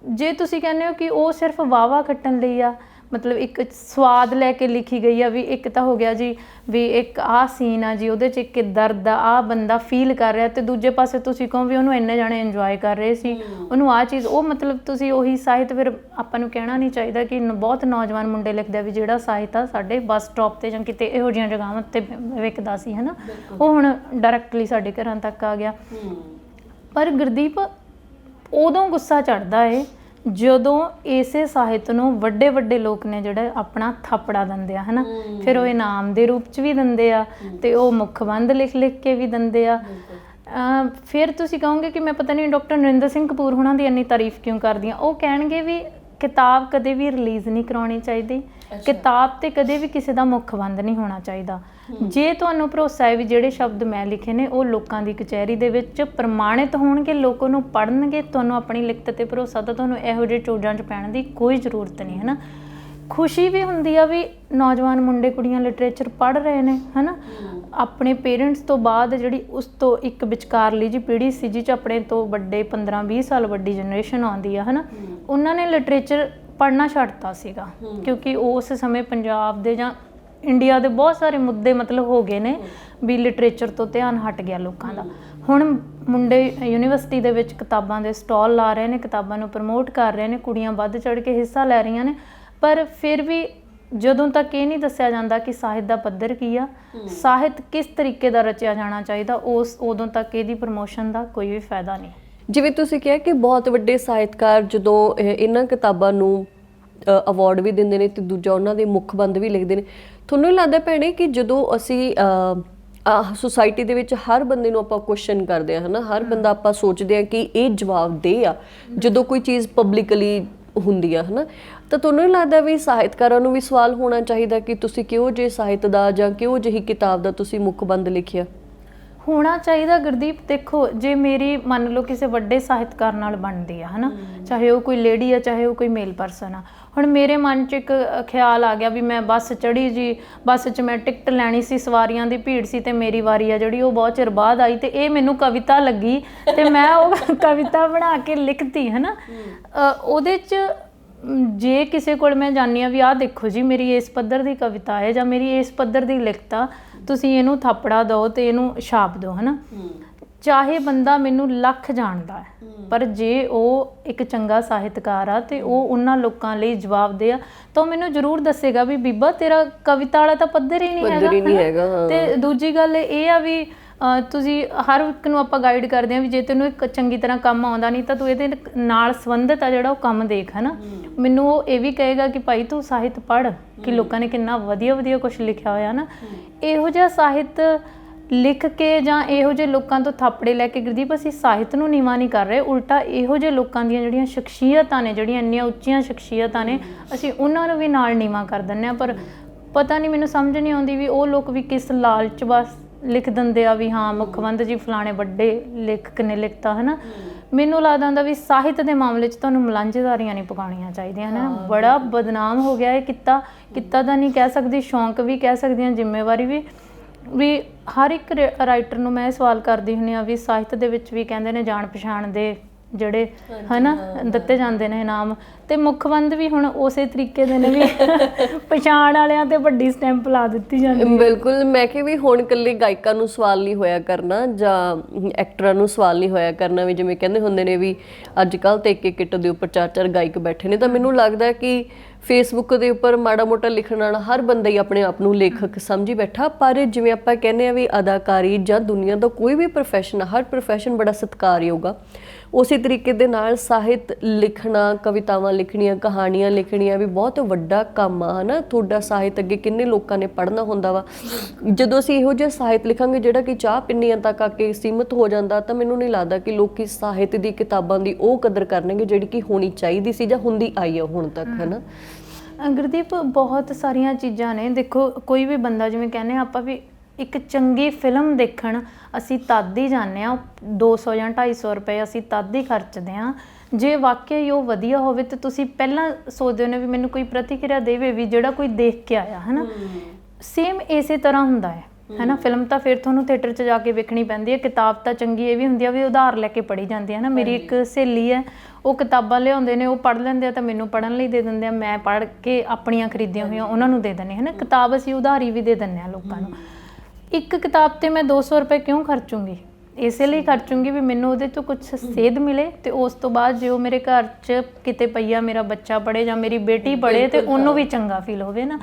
ਜੇ ਤੁਸੀਂ ਕਹਿੰਦੇ ਹੋ ਕਿ ਉਹ ਸਿਰਫ ਵਾਹਵਾ ਖੱਟਣ ਲਈ ਆ, ਮਤਲਬ ਇੱਕ ਸਵਾਦ ਲੈ ਕੇ ਲਿਖੀ ਗਈ ਆ ਵੀ ਇੱਕ ਤਾਂ ਹੋ ਗਿਆ ਜੀ ਵੀ ਇੱਕ ਆਹ ਸੀਨ ਆ ਜੀ ਉਹਦੇ 'ਚ ਇੱਕ ਦਰਦ ਆ, ਆਹ ਬੰਦਾ ਫੀਲ ਕਰ ਰਿਹਾ, ਅਤੇ ਦੂਜੇ ਪਾਸੇ ਤੁਸੀਂ ਕਹੋ ਵੀ ਉਹਨੂੰ ਇੰਨੇ ਜਾਣੇ ਇੰਜੋਏ ਕਰ ਰਹੇ ਸੀ, ਉਹਨੂੰ ਆਹ ਚੀਜ਼, ਉਹ ਮਤਲਬ ਤੁਸੀਂ ਉਹੀ ਸਾਹਿਤ ਫਿਰ ਆਪਾਂ ਨੂੰ ਕਹਿਣਾ ਨਹੀਂ ਚਾਹੀਦਾ ਕਿ ਬਹੁਤ ਨੌਜਵਾਨ ਮੁੰਡੇ ਲਿਖਦੇ ਆ ਵੀ ਜਿਹੜਾ ਸਾਹਿਤ ਆ ਸਾਡੇ ਬੱਸ ਸਟਾਪ 'ਤੇ ਜਾਂ ਕਿਤੇ ਇਹੋ ਜਿਹੀਆਂ ਜਗ੍ਹਾਵਾਂ 'ਤੇ ਵਿਕਦਾ ਸੀ, ਹੈ ਨਾ? ਉਹ ਹੁਣ ਡਾਇਰੈਕਟਲੀ ਸਾਡੇ ਘਰਾਂ ਤੱਕ ਆ ਗਿਆ। ਪਰ ਗੁਰਦੀਪ, ਉਦੋਂ ਗੁੱਸਾ ਚੜ੍ਹਦਾ ਏ ਜਦੋਂ ਇਸੇ ਸਾਹਿਤ ਨੂੰ ਵੱਡੇ ਵੱਡੇ ਲੋਕ ਨੇ ਜਿਹੜੇ ਆਪਣਾ ਥਾਪੜਾ ਦਿੰਦੇ ਆ, ਹੈ ਨਾ? ਫਿਰ ਉਹ ਇਨਾਮ ਦੇ ਰੂਪ 'ਚ ਵੀ ਦਿੰਦੇ ਆ ਅਤੇ ਉਹ ਮੁੱਖਬੰਦ ਲਿਖ ਲਿਖ ਕੇ ਵੀ ਦਿੰਦੇ ਆ। ਫਿਰ ਤੁਸੀਂ ਕਹੋਗੇ ਕਿ ਮੈਂ ਪਤਾ ਨਹੀਂ ਡਾਕਟਰ ਨਰਿੰਦਰ ਸਿੰਘ ਕਪੂਰ ਹੋਣਾ ਦੀ ਇੰਨੀ ਤਾਰੀਫ ਕਿਉਂ ਕਰਦੀ ਹਾਂ। ਉਹ ਕਹਿਣਗੇ ਵੀ ਕਿਤਾਬ ਕਦੇ ਵੀ ਰਿਲੀਜ਼ ਨਹੀਂ ਕਰਾਉਣੀ ਚਾਹੀਦੀ, ਕਿਤਾਬ 'ਤੇ ਕਦੇ ਵੀ ਕਿਸੇ ਦਾ ਮੁੱਖਬੰਦ ਨਹੀਂ ਹੋਣਾ ਚਾਹੀਦਾ। ਜੇ ਤੁਹਾਨੂੰ ਭਰੋਸਾ ਹੈ ਵੀ ਜਿਹੜੇ ਸ਼ਬਦ ਮੈਂ ਲਿਖੇ ਨੇ ਉਹ ਲੋਕਾਂ ਦੀ ਕਚਹਿਰੀ ਦੇ ਵਿੱਚ ਪ੍ਰਮਾਣਿਤ ਹੋਣਗੇ, ਲੋਕ ਉਹਨੂੰ ਪੜ੍ਹਨਗੇ, ਤੁਹਾਨੂੰ ਆਪਣੀ ਲਿਖਤ 'ਤੇ ਭਰੋਸਾ, ਤਾਂ ਤੁਹਾਨੂੰ ਇਹੋ ਜਿਹੇ ਚੋਜਾਂ 'ਚ ਪੈਣ ਦੀ ਕੋਈ ਜ਼ਰੂਰਤ ਨਹੀਂ, ਹੈ ਨਾ? ਖੁਸ਼ੀ ਵੀ ਹੁੰਦੀ ਆ ਵੀ ਨੌਜਵਾਨ ਮੁੰਡੇ ਕੁੜੀਆਂ ਲਿਟਰੇਚਰ ਪੜ੍ਹ ਰਹੇ ਨੇ, ਹੈ ਨਾ? ਆਪਣੇ ਪੇਰੈਂਟਸ ਤੋਂ ਬਾਅਦ ਜਿਹੜੀ ਉਸ ਤੋਂ ਇੱਕ ਵਿਚਕਾਰਲੀ ਜੀ ਪੀੜ੍ਹੀ ਸੀ ਜਿਹ 'ਚ ਆਪਣੇ ਤੋਂ ਵੱਡੇ 15-20 ਸਾਲ ਵੱਡੀ ਜਨਰੇਸ਼ਨ ਆਉਂਦੀ ਆ, ਹੈ ਨਾ? ਉਹਨਾਂ ਨੇ ਲਿਟਰੇਚਰ ਪੜ੍ਹਨਾ ਛੱਡਤਾ ਸੀਗਾ ਕਿਉਂਕਿ ਉਸ ਸਮੇਂ ਪੰਜਾਬ ਦੇ ਜਾਂ ਇੰਡੀਆ ਦੇ ਬਹੁਤ ਸਾਰੇ ਮੁੱਦੇ ਮਤਲਬ ਹੋ ਗਏ ਨੇ ਵੀ ਲਿਟਰੇਚਰ ਤੋਂ ਧਿਆਨ ਹਟ ਗਿਆ ਲੋਕਾਂ ਦਾ। ਹੁਣ ਮੁੰਡੇ ਯੂਨੀਵਰਸਿਟੀ ਦੇ ਵਿੱਚ ਕਿਤਾਬਾਂ ਦੇ ਸਟਾਲ ਲਾ ਰਹੇ ਨੇ, ਕਿਤਾਬਾਂ ਨੂੰ ਪ੍ਰਮੋਟ ਕਰ ਰਹੇ ਨੇ, ਕੁੜੀਆਂ ਵੱਧ ਚੜ੍ਹ ਕੇ ਹਿੱਸਾ ਲੈ ਰਹੀਆਂ ਨੇ, ਪਰ ਫਿਰ ਵੀ ਜਦੋਂ ਤੱਕ ਇਹ ਨਹੀਂ ਦੱਸਿਆ ਜਾਂਦਾ ਕਿ ਸਾਹਿਤ ਦਾ ਪੱਧਰ ਕੀ ਆ, ਸਾਹਿਤ ਕਿਸ ਤਰੀਕੇ ਦਾ ਰਚਿਆ ਜਾਣਾ ਚਾਹੀਦਾ, ਉਦੋਂ ਤੱਕ ਇਹਦੀ ਪ੍ਰਮੋਸ਼ਨ ਦਾ ਕੋਈ ਵੀ ਫਾਇਦਾ ਨਹੀਂ। ਜਿਵੇਂ ਤੁਸੀਂ ਕਿਹਾ ਕਿ ਬਹੁਤ ਵੱਡੇ ਸਾਹਿਤਕਾਰ ਜਦੋਂ ਇਹਨਾਂ ਕਿਤਾਬਾਂ ਨੂੰ ਅਵਾਰਡ ਵੀ ਦਿੰਦੇ ਨੇ ਤੇ ਦੂਜਾ ਉਹਨਾਂ ਦੇ ਮੁੱਖਬੰਦ ਵੀ ਲਿਖਦੇ ਨੇ, ਤੁਹਾਨੂੰ ਲੱਗਦਾ ਭੈਣੇ ਕਿ ਜਦੋਂ ਅਸੀਂ ਸੋਸਾਇਟੀ ਦੇ ਵਿੱਚ ਹਰ ਬੰਦੇ ਨੂੰ ਆਪਾਂ ਕੁਐਸਚਨ ਕਰਦੇ ਹਾਂ, ਹੈ ਨਾ? ਹਰ ਬੰਦਾ ਆਪਾਂ ਸੋਚਦੇ ਹਾਂ ਕਿ ਇਹ ਜਵਾਬ ਦੇ ਆ ਜਦੋਂ ਕੋਈ ਚੀਜ਼ ਪਬਲਿਕਲੀ ਹੁੰਦੀ ਆ, ਹੈ ਨਾ? ਤਾਂ ਤੁਹਾਨੂੰ ਨਹੀਂ ਲੱਗਦਾ ਵੀ ਸਾਹਿਤਕਾਰਾਂ ਨੂੰ ਵੀ ਸਵਾਲ ਹੋਣਾ ਚਾਹੀਦਾ ਕਿ ਤੁਸੀਂ ਕਿਹੋ ਜਿਹੇ ਸਾਹਿਤ ਦਾ ਜਾਂ ਕਿਹੋ ਜਿਹੀ ਕਿਤਾਬ ਦਾ ਤੁਸੀਂ ਮੁੱਖਬੰਦ ਲਿਖਿਆ? ਹੋਣਾ ਚਾਹੀਦਾ ਗੁਰਦੀਪ। ਦੇਖੋ, ਜੇ ਮੇਰੀ ਮੰਨ ਲਓ ਕਿਸੇ ਵੱਡੇ ਸਾਹਿਤਕਾਰ ਨਾਲ ਬਣਦੀ ਆ, ਹੈ ਨਾ? ਚਾਹੇ ਉਹ ਕੋਈ ਲੇਡੀ ਆ, ਚਾਹੇ ਉਹ ਕੋਈ ਮੇਲ ਪਰਸਨ ਆ। ਹੁਣ ਮੇਰੇ ਮਨ 'ਚ ਇੱਕ ਖਿਆਲ ਆ ਗਿਆ ਵੀ ਮੈਂ ਬੱਸ ਚੜ੍ਹੀ ਜੀ, ਬੱਸ 'ਚ ਮੈਂ ਟਿਕਟ ਲੈਣੀ ਸੀ, ਸਵਾਰੀਆਂ ਦੀ ਭੀੜ ਸੀ ਅਤੇ ਮੇਰੀ ਵਾਰੀ ਆ ਜਿਹੜੀ ਉਹ ਬਹੁਤ ਚਿਰ ਬਾਅਦ ਆਈ, ਅਤੇ ਇਹ ਮੈਨੂੰ ਕਵਿਤਾ ਲੱਗੀ ਅਤੇ ਮੈਂ ਉਹ ਕਵਿਤਾ ਬਣਾ ਕੇ ਲਿਖਤੀ, ਹੈ ਨਾ? ਉਹਦੇ 'ਚ ਜੇ ਕਿਸੇ ਕੋਲ ਮੈਂ ਜਾਂਦੀ ਹਾਂ ਵੀ ਆਹ ਦੇਖੋ ਜੀ ਮੇਰੀ ਇਸ ਪੱਧਰ ਦੀ ਕਵਿਤਾ ਹੈ ਜਾਂ ਮੇਰੀ ਇਸ ਪੱਧਰ ਦੀ ਲਿਖਤ ਆ, ਤੁਸੀਂ ਇਹਨੂੰ ਥਾਪੜਾ ਦਿਓ ਅਤੇ ਇਹਨੂੰ ਛਾਪ ਦਿਓ, ਹੈ ਨਾ? ਚਾਹੇ ਬੰਦਾ ਮੈਨੂੰ ਲੱਖ ਜਾਣਦਾ ਹੈ, ਪਰ ਜੇ ਉਹ ਇੱਕ ਚੰਗਾ ਸਾਹਿਤਕਾਰ ਆ ਅਤੇ ਉਹ ਉਹਨਾਂ ਲੋਕਾਂ ਲਈ ਜਵਾਬਦੇਹ ਆ ਤਾਂ ਉਹ ਮੈਨੂੰ ਜ਼ਰੂਰ ਦੱਸੇਗਾ ਵੀ ਬੀਬਾ ਤੇਰਾ ਕਵਿਤਾ ਵਾਲਾ ਤਾਂ ਪੱਧਰ ਹੀ ਨਹੀਂ ਹੈਗਾ। ਅਤੇ ਦੂਜੀ ਗੱਲ ਇਹ ਆ ਵੀ ਤੁਸੀਂ ਹਰ ਇੱਕ ਨੂੰ ਆਪਾਂ ਗਾਈਡ ਕਰਦੇ ਹਾਂ ਵੀ ਜੇ ਤੈਨੂੰ ਇੱਕ ਚੰਗੀ ਤਰ੍ਹਾਂ ਕੰਮ ਆਉਂਦਾ ਨਹੀਂ ਤਾਂ ਤੂੰ ਇਹਦੇ ਨਾਲ ਸੰਬੰਧਿਤ ਆ ਜਿਹੜਾ ਉਹ ਕੰਮ ਦੇਖ, ਹੈ ਨਾ। ਮੈਨੂੰ ਉਹ ਇਹ ਵੀ ਕਹੇਗਾ ਕਿ ਭਾਈ ਤੂੰ ਸਾਹਿਤ ਪੜ੍ਹ, ਕਿ ਲੋਕਾਂ ਨੇ ਕਿੰਨਾ ਵਧੀਆ ਵਧੀਆ ਕੁਛ ਲਿਖਿਆ ਹੋਇਆ ਨਾ। ਇਹੋ ਜਿਹਾ ਸਾਹਿਤ ਲਿਖ ਕੇ ਜਾਂ ਇਹੋ ਜਿਹੇ ਲੋਕਾਂ ਤੋਂ ਥਾਪੜੇ ਲੈ ਕੇ ਗੁਰਦੀਪ ਅਸੀਂ ਸਾਹਿਤ ਨੂੰ ਨੀਵਾਂ ਨਹੀਂ ਕਰ ਰਹੇ, ਉਲਟਾ ਇਹੋ ਜਿਹੇ ਲੋਕਾਂ ਦੀਆਂ ਜਿਹੜੀਆਂ ਸ਼ਖਸੀਅਤਾਂ ਨੇ, ਜਿਹੜੀਆਂ ਇੰਨੀਆਂ ਉੱਚੀਆਂ ਸ਼ਖਸੀਅਤਾਂ ਨੇ, ਅਸੀਂ ਉਹਨਾਂ ਨੂੰ ਵੀ ਨਾਲ ਨੀਵਾਂ ਕਰ ਦਿੰਦੇ ਹਾਂ। ਪਰ ਪਤਾ ਨਹੀਂ, ਮੈਨੂੰ ਸਮਝ ਨਹੀਂ ਆਉਂਦੀ ਵੀ ਉਹ ਲੋਕ ਵੀ ਕਿਸ ਲਾਲਚ ਬਸ ਲਿਖ ਦਿੰਦੇ ਆ ਵੀ ਹਾਂ ਮੁਖਵੰਤ ਜੀ ਫਲਾਣੇ ਵੱਡੇ ਲੇਖਕ ਨੇ ਲਿਖਤਾ, ਹੈ ਨਾ। ਮੈਨੂੰ ਲੱਗਦਾ ਹੁੰਦਾ ਵੀ ਸਾਹਿਤ ਦੇ ਮਾਮਲੇ 'ਚ ਤੁਹਾਨੂੰ ਮਲਾਂਝੇਦਾਰੀਆਂ ਨਹੀਂ ਪਕਾਉਣੀਆਂ ਚਾਹੀਦੀਆਂ, ਹੈ ਨਾ। ਬੜਾ ਬਦਨਾਮ ਹੋ ਗਿਆ ਇਹ ਕਿੱਤਾ ਤਾਂ ਨਹੀਂ ਕਹਿ ਸਕਦੀ, ਸ਼ੌਂਕ ਵੀ ਕਹਿ ਸਕਦੀ ਹਾਂ, ਜ਼ਿੰਮੇਵਾਰੀ ਵੀ ਹਰ ਇੱਕ ਰਾਈਟਰ ਨੂੰ ਮੈਂ ਇਹ ਸਵਾਲ ਕਰਦੀ ਹੁੰਦੀ ਹਾਂ ਵੀ ਸਾਹਿਤ ਦੇ ਵਿੱਚ ਵੀ ਕਹਿੰਦੇ ਨੇ ਜਾਣ ਪਛਾਣ ਦੇ ਜਿਹੜੇ ਹੈ ਨਾ ਦਿੱਤੇ ਜਾਂਦੇ ਨੇ ਇਨਾਮ, ਤੇ ਮੁਖਵੰਦ ਵੀ ਹੁਣ ਉਸੇ ਤਰੀਕੇ ਦੇ ਨੇ ਵੀ ਪਛਾਣ ਵਾਲਿਆਂ ਤੇ ਵੱਡੀ ਸਟੈਂਪ ਲਾ ਦਿੱਤੀ ਜਾਂਦੀ ਹੈ। ਬਿਲਕੁਲ, ਮੈਂ ਕਿ ਵੀ ਹੁਣ ਇਕੱਲੇ ਗਾਇਕਾਂ ਨੂੰ ਸਵਾਲ ਨਹੀਂ ਹੋਇਆ ਕਰਨਾ ਜਾਂ ਐਕਟਰਾਂ ਨੂੰ ਸਵਾਲ ਨਹੀਂ ਹੋਇਆ ਕਰਨਾ ਵੀ ਜਿਵੇਂ ਕਹਿੰਦੇ ਹੁੰਦੇ ਨੇ ਵੀ ਅੱਜ ਕੱਲ੍ਹ ਤੇ ਇੱਕ ਕਿੱਟ ਦੇ ਉੱਪਰ 4-4 ਗਾਇਕ ਬੈਠੇ ਨੇ। ਤਾਂ ਮੈਨੂੰ ਲੱਗਦਾ ਕਿ ਫੇਸਬੁੱਕ ਦੇ ਉੱਪਰ ਮਾੜਾ ਮੋਟਾ ਲਿਖਣ ਵਾਲਾ ਹਰ ਬੰਦਾ ਹੀ ਆਪਣੇ ਆਪ ਨੂੰ ਲੇਖਕ ਸਮਝੀ ਬੈਠਾ, ਪਰ ਜਿਵੇਂ ਆਪਾਂ ਕਹਿੰਦੇ ਆ ਵੀ ਅਦਾਕਾਰੀ ਜਾਂ ਦੁਨੀਆ ਦਾ ਕੋਈ ਵੀ ਪ੍ਰੋਫੈਸ਼ਨ, ਹਰ ਪ੍ਰੋਫੈਸ਼ਨ ਬੜਾ ਸਤਿਕਾਰਯੋਗ ਆ। ਉਸੇ ਤਰੀਕੇ ਦੇ ਨਾਲ ਸਾਹਿਤ ਲਿਖਣਾ, ਕਵਿਤਾਵਾਂ ਲਿਖਣੀਆਂ, ਕਹਾਣੀਆਂ ਲਿਖਣੀਆਂ ਵੀ ਬਹੁਤ ਵੱਡਾ ਕੰਮ ਆ, ਹੈ ਨਾ। ਤੁਹਾਡਾ ਸਾਹਿਤ ਅੱਗੇ ਕਿੰਨੇ ਲੋਕਾਂ ਨੇ ਪੜ੍ਹਨਾ ਹੁੰਦਾ ਵਾ। ਜਦੋਂ ਅਸੀਂ ਇਹੋ ਜਿਹਾ ਸਾਹਿਤ ਲਿਖਾਂਗੇ ਜਿਹੜਾ ਕਿ ਚਾਹ ਪਿੰਨੀਆਂ ਤੱਕ ਆ ਕੇ ਸੀਮਤ ਹੋ ਜਾਂਦਾ, ਤਾਂ ਮੈਨੂੰ ਨਹੀਂ ਲੱਗਦਾ ਕਿ ਲੋਕੀ ਸਾਹਿਤ ਦੀ ਕਿਤਾਬਾਂ ਦੀ ਉਹ ਕਦਰ ਕਰਨਗੇ ਜਿਹੜੀ ਕਿ ਹੋਣੀ ਚਾਹੀਦੀ ਸੀ ਜਾਂ ਹੁੰਦੀ ਆਈ ਆ ਹੁਣ ਤੱਕ, ਹੈ ਨਾ। ਗੁਰਦੀਪ ਬਹੁਤ ਸਾਰੀਆਂ ਚੀਜ਼ਾਂ ਨੇ, ਦੇਖੋ ਕੋਈ ਵੀ ਬੰਦਾ, ਜਿਵੇਂ ਕਹਿੰਦੇ ਆਪਾਂ ਵੀ ਇੱਕ ਚੰਗੀ ਫਿਲਮ ਦੇਖਣ ਅਸੀਂ ਤਦ ਹੀ ਜਾਂਦੇ ਹਾਂ, 200 ਜਾਂ 250 ਰੁਪਏ ਅਸੀਂ ਤਦ ਹੀ ਖਰਚਦੇ ਹਾਂ ਜੇ ਵਾਕਿਆ ਹੀ ਉਹ ਵਧੀਆ ਹੋਵੇ। ਤੇ ਤੁਸੀਂ ਪਹਿਲਾਂ ਸੋਚਦੇ ਹੋ ਨੇ ਵੀ ਮੈਨੂੰ ਕੋਈ ਪ੍ਰਤੀਕਿਰਿਆ ਦੇਵੇ ਵੀ ਜਿਹੜਾ ਕੋਈ ਦੇਖ ਕੇ ਆਇਆ, ਹੈ ਨਾ। ਸੇਮ ਇਸੇ ਤਰ੍ਹਾਂ ਹੁੰਦਾ ਹੈ ਨਾ। ਫਿਲਮ ਤਾਂ ਫਿਰ ਤੁਹਾਨੂੰ ਥੀਏਟਰ 'ਚ ਜਾ ਕੇ ਵੇਖਣੀ ਪੈਂਦੀ ਹੈ, ਕਿਤਾਬ ਤਾਂ ਚੰਗੀ ਇਹ ਵੀ ਹੁੰਦੀ ਆ ਵੀ ਉਧਾਰ ਲੈ ਕੇ ਪੜ੍ਹੀ ਜਾਂਦੀ ਹੈ ਨਾ। ਮੇਰੀ ਇੱਕ ਸਹੇਲੀ ਹੈ, ਉਹ ਕਿਤਾਬਾਂ ਲਿਆਉਂਦੇ ਨੇ, ਉਹ ਪੜ੍ਹ ਲੈਂਦੇ ਆ ਤਾਂ ਮੈਨੂੰ ਪੜ੍ਹਨ ਲਈ ਦੇ ਦਿੰਦੇ ਆ, ਮੈਂ ਪੜ੍ਹ ਕੇ ਆਪਣੀਆਂ ਖਰੀਦੀਆਂ ਹੋਈਆਂ ਉਹਨਾਂ ਨੂੰ ਦੇ ਦਿੰਦੇ, ਹੈ ਨਾ। ਕਿਤਾਬ ਅਸੀਂ ਉਧਾਰੀ ਵੀ ਦੇ ਦਿੰਦੇ ਹਾਂ ਲੋਕਾਂ ਨੂੰ। ਇੱਕ ਕਿਤਾਬ 'ਤੇ ਮੈਂ 200 ਰੁਪਏ ਕਿਉਂ ਖਰਚੂੰਗੀ? ਇਸੇ ਲਈ ਖਰਚੂੰਗੀ ਵੀ ਮੈਨੂੰ ਉਹਦੇ ਤੋਂ ਕੁਛ ਸੇਧ ਮਿਲੇ, ਤੇ ਉਸ ਤੋਂ ਬਾਅਦ ਜੇ ਉਹ ਮੇਰੇ ਘਰ 'ਚ ਕਿਤੇ ਪਈਆ ਮੇਰਾ ਬੱਚਾ ਪੜ੍ਹੇ ਜਾਂ ਮੇਰੀ ਬੇਟੀ ਪੜ੍ਹੇ ਤੇ ਉਹਨੂੰ ਵੀ ਚੰਗਾ ਫੀਲ ਹੋਵੇ ਨਾ।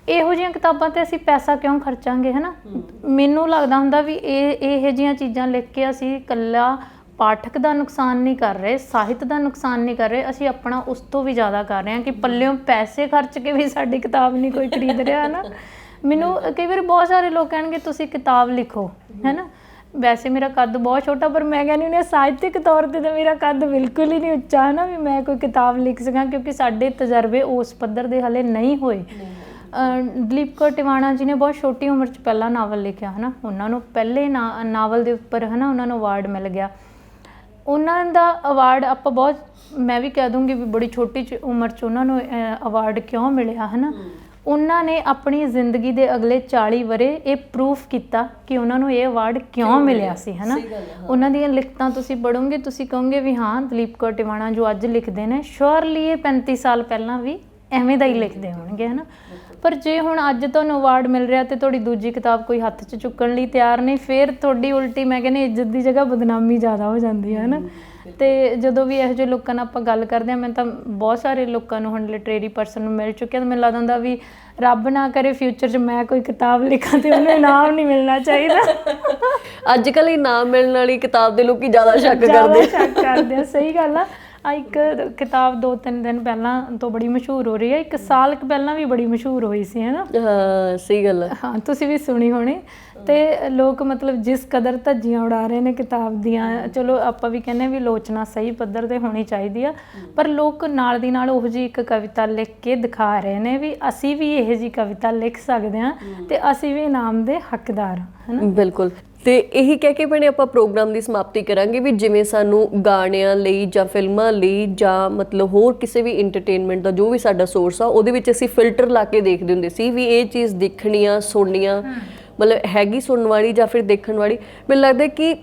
ਇਹੋ ਜਿਹੀਆਂ ਕਿਤਾਬਾਂ 'ਤੇ ਅਸੀਂ ਪੈਸਾ ਕਿਉਂ ਖਰਚਾਂਗੇ, ਹੈ ਨਾ। ਮੈਨੂੰ ਲੱਗਦਾ ਹੁੰਦਾ ਵੀ ਇਹੋ ਜਿਹੀਆਂ ਚੀਜ਼ਾਂ ਲਿਖ ਕੇ ਅਸੀਂ ਇਕੱਲਾ ਪਾਠਕ ਦਾ ਨੁਕਸਾਨ ਨਹੀਂ ਕਰ ਰਹੇ, ਸਾਹਿਤ ਦਾ ਨੁਕਸਾਨ ਨਹੀਂ ਕਰ ਰਹੇ, ਅਸੀਂ ਆਪਣਾ ਉਸ ਤੋਂ ਵੀ ਜ਼ਿਆਦਾ ਕਰ ਰਹੇ ਹਾਂ ਕਿ ਪੱਲਿਓਂ ਪੈਸੇ ਖਰਚ ਕੇ ਵੀ ਸਾਡੀ ਕਿਤਾਬ ਨਹੀਂ ਕੋਈ ਖਰੀਦ ਰਿਹਾ, ਹੈ ਨਾ। ਮੈਨੂੰ ਕਈ ਵਾਰ ਬਹੁਤ ਸਾਰੇ ਲੋਕ ਕਹਿਣਗੇ ਤੁਸੀਂ ਕਿਤਾਬ ਲਿਖੋ, ਹੈ ਨਾ। ਵੈਸੇ ਮੇਰਾ ਕੱਦ ਬਹੁਤ ਛੋਟਾ, ਪਰ ਮੈਂ ਕਹਿੰਦੀ ਹੁੰਦੀ ਹਾਂ ਸਾਹਿਤਕ ਤੌਰ 'ਤੇ ਤਾਂ ਮੇਰਾ ਕੱਦ ਬਿਲਕੁਲ ਹੀ ਨਹੀਂ ਉੱਚਾ, ਹੈ ਨਾ, ਵੀ ਮੈਂ ਕੋਈ ਕਿਤਾਬ ਲਿਖ ਸਕਾਂ, ਕਿਉਂਕਿ ਸਾਡੇ ਤਜਰਬੇ ਉਸ ਪੱਧਰ ਦੇ ਹਾਲੇ ਨਹੀਂ ਹੋਏ। ਦਲੀਪ ਕੌਰ ਟਿਵਾਣਾ ਜੀ ਨੇ ਬਹੁਤ ਛੋਟੀ ਉਮਰ 'ਚ ਪਹਿਲਾ ਨਾਵਲ ਲਿਖਿਆ, ਹੈ ਨਾ। ਉਹਨਾਂ ਨੂੰ ਪਹਿਲੇ ਨਾਵਲ ਦੇ ਉੱਪਰ, ਹੈ ਨਾ, ਉਹਨਾਂ ਨੂੰ ਅਵਾਰਡ ਮਿਲ ਗਿਆ। ਉਹਨਾਂ ਦਾ ਅਵਾਰਡ ਆਪਾਂ ਬਹੁਤ, ਮੈਂ ਵੀ ਕਹਿ ਦੂੰਗੀ ਵੀ ਬੜੀ ਛੋਟੀ ਉਮਰ 'ਚ ਉਹਨਾਂ ਨੂੰ ਅਵਾਰਡ ਕਿਉਂ ਮਿਲਿਆ, ਹੈ ਨਾ। ਉਹਨਾਂ ਨੇ ਆਪਣੀ ਜ਼ਿੰਦਗੀ ਦੇ ਅਗਲੇ 40 ਵਰੇ ਇਹ ਪ੍ਰੂਫ ਕੀਤਾ ਕਿ ਉਹਨਾਂ ਨੂੰ ਇਹ ਅਵਾਰਡ ਕਿਉਂ ਮਿਲਿਆ ਸੀ, ਹੈ ਨਾ। ਉਹਨਾਂ ਦੀਆਂ ਲਿਖਤਾਂ ਤੁਸੀਂ ਪੜ੍ਹੋਗੇ, ਤੁਸੀਂ ਕਹੋਗੇ ਵੀ ਹਾਂ ਦਲੀਪ ਕੌਰ ਟਿਵਾਣਾ ਜੋ ਅੱਜ ਲਿਖਦੇ ਨੇ ਸ਼ੋਰਲੀ ਇਹ 35 ਸਾਲ ਪਹਿਲਾਂ ਵੀ ਐਵੇਂ ਦਾ ਹੀ ਲਿਖਦੇ ਹੋਣਗੇ, ਹੈ ਨਾ। ਪਰ ਜੇ ਹੁਣ ਅੱਜ ਤੁਹਾਨੂੰ ਅਵਾਰਡ ਮਿਲ ਰਿਹਾ ਤੇ ਤੁਹਾਡੀ ਦੂਜੀ ਕਿਤਾਬ ਕੋਈ ਹੱਥ 'ਚ ਚੁੱਕਣ ਲਈ ਤਿਆਰ ਨਹੀਂ, ਫਿਰ ਤੁਹਾਡੀ ਉਲਟੀ ਮੈਂ ਕਹਿੰਦੀ ਇੱਜ਼ਤ ਦੀ ਜਗ੍ਹਾ ਬਦਨਾਮੀ ਜ਼ਿਆਦਾ ਹੋ ਜਾਂਦੀ ਹੈ ਨਾ। ਤੇ ਜਦੋਂ ਵੀ ਇਹੋ ਜਿਹੇ ਲੋਕਾਂ ਨਾਲ ਆਪਾਂ ਗੱਲ ਕਰਦੇ ਹਾਂ, ਮੈਂ ਤਾਂ ਬਹੁਤ ਸਾਰੇ ਲੋਕਾਂ ਨੂੰ ਹੁਣ ਲਿਟਰੇਰੀ ਪਰਸਨ ਨੂੰ ਮਿਲ ਚੁੱਕਿਆ, ਤਾਂ ਮੈਨੂੰ ਲੱਗਦਾ ਹੁੰਦਾ ਵੀ ਰੱਬ ਨਾ ਕਰੇ ਫਿਊਚਰ 'ਚ ਮੈਂ ਕੋਈ ਕਿਤਾਬ ਲਿਖਾਂ ਤੇ ਉਹਨੂੰ ਇਨਾਮ ਨਹੀਂ ਮਿਲਣਾ ਚਾਹੀਦਾ। ਅੱਜ ਕੱਲ੍ਹ ਇਨਾਮ ਮਿਲਣ ਵਾਲੀ ਕਿਤਾਬ ਦੇ ਲੋਕੀ ਜ਼ਿਆਦਾ ਸ਼ੱਕ ਕਰਦੇ ਆ। ਸਹੀ ਗੱਲ ਆ। ਇੱਕ ਕਿਤਾਬ 2-3 ਦਿਨ ਪਹਿਲਾਂ ਤੋਂ ਬੜੀ ਮਸ਼ਹੂਰ ਹੋ ਰਹੀ ਹੈ, 1 ਸਾਲ ਪਹਿਲਾਂ ਵੀ ਬੜੀ ਮਸ਼ਹੂਰ ਹੋਈ ਸੀ, ਹੈ ਨਾ। ਹਾਂ ਸਹੀ ਗੱਲ ਹੈ। ਹਾਂ ਤੁਸੀਂ ਵੀ ਸੁਣੀ ਹੋਣੀ। ਤੇ ਲੋਕ ਮਤਲਬ ਜਿਸ ਕਦਰ ਧੱਜੀਆਂ ਉਡਾ ਰਹੇ ਨੇ ਕਿਤਾਬ ਦੀਆਂ, ਚਲੋ ਆਪਾਂ ਵੀ ਕਹਿੰਦੇ ਵੀ ਲੋਚਨਾ ਸਹੀ ਪੱਧਰ 'ਤੇ ਹੋਣੀ ਚਾਹੀਦੀ ਆ, ਪਰ ਲੋਕ ਨਾਲ ਦੀ ਨਾਲ ਉਹੋ ਜਿਹੀ ਇੱਕ ਕਵਿਤਾ ਲਿਖ ਕੇ ਦਿਖਾ ਰਹੇ ਨੇ ਵੀ ਅਸੀਂ ਵੀ ਇਹੋ ਜਿਹੀ ਕਵਿਤਾ ਲਿਖ ਸਕਦੇ ਹਾਂ ਤੇ ਅਸੀਂ ਵੀ ਇਨਾਮ ਦੇ ਹੱਕਦਾਰ ਹਾਂ, ਹੈ ਨਾ। ਬਿਲਕੁਲ। ਤੇ ਇਹੀ ਕਹਿ ਕੇ ਭੈਣੇ ਆਪਾਂ ਪ੍ਰੋਗਰਾਮ ਦੀ ਸਮਾਪਤੀ ਕਰਾਂਗੇ ਵੀ ਜਿਵੇਂ ਸਾਨੂੰ ਗਾਣਿਆਂ ਲਈ ਜਾਂ ਫਿਲਮਾਂ ਲਈ ਜਾਂ ਮਤਲਬ ਹੋਰ ਕਿਸੇ ਵੀ ਇੰਟਰਟੇਨਮੈਂਟ ਦਾ ਜੋ ਵੀ ਸਾਡਾ ਸੋਰਸ ਆ, ਉਹਦੇ ਵਿੱਚ ਅਸੀਂ ਫਿਲਟਰ ਲਾ ਕੇ ਦੇਖਦੇ ਹੁੰਦੇ ਸੀ ਵੀ ਇਹ ਚੀਜ਼ ਦੇਖਣੀ ਆ, ਸੁਣਨੀ ਆ, ਮਤਲਬ ਹੈਗੀ ਸੁਣਨ ਵਾਲੀ ਜਾਂ ਫਿਰ ਦੇਖਣ ਵਾਲੀ। ਮੈਨੂੰ ਲੱਗਦਾ ਕਿ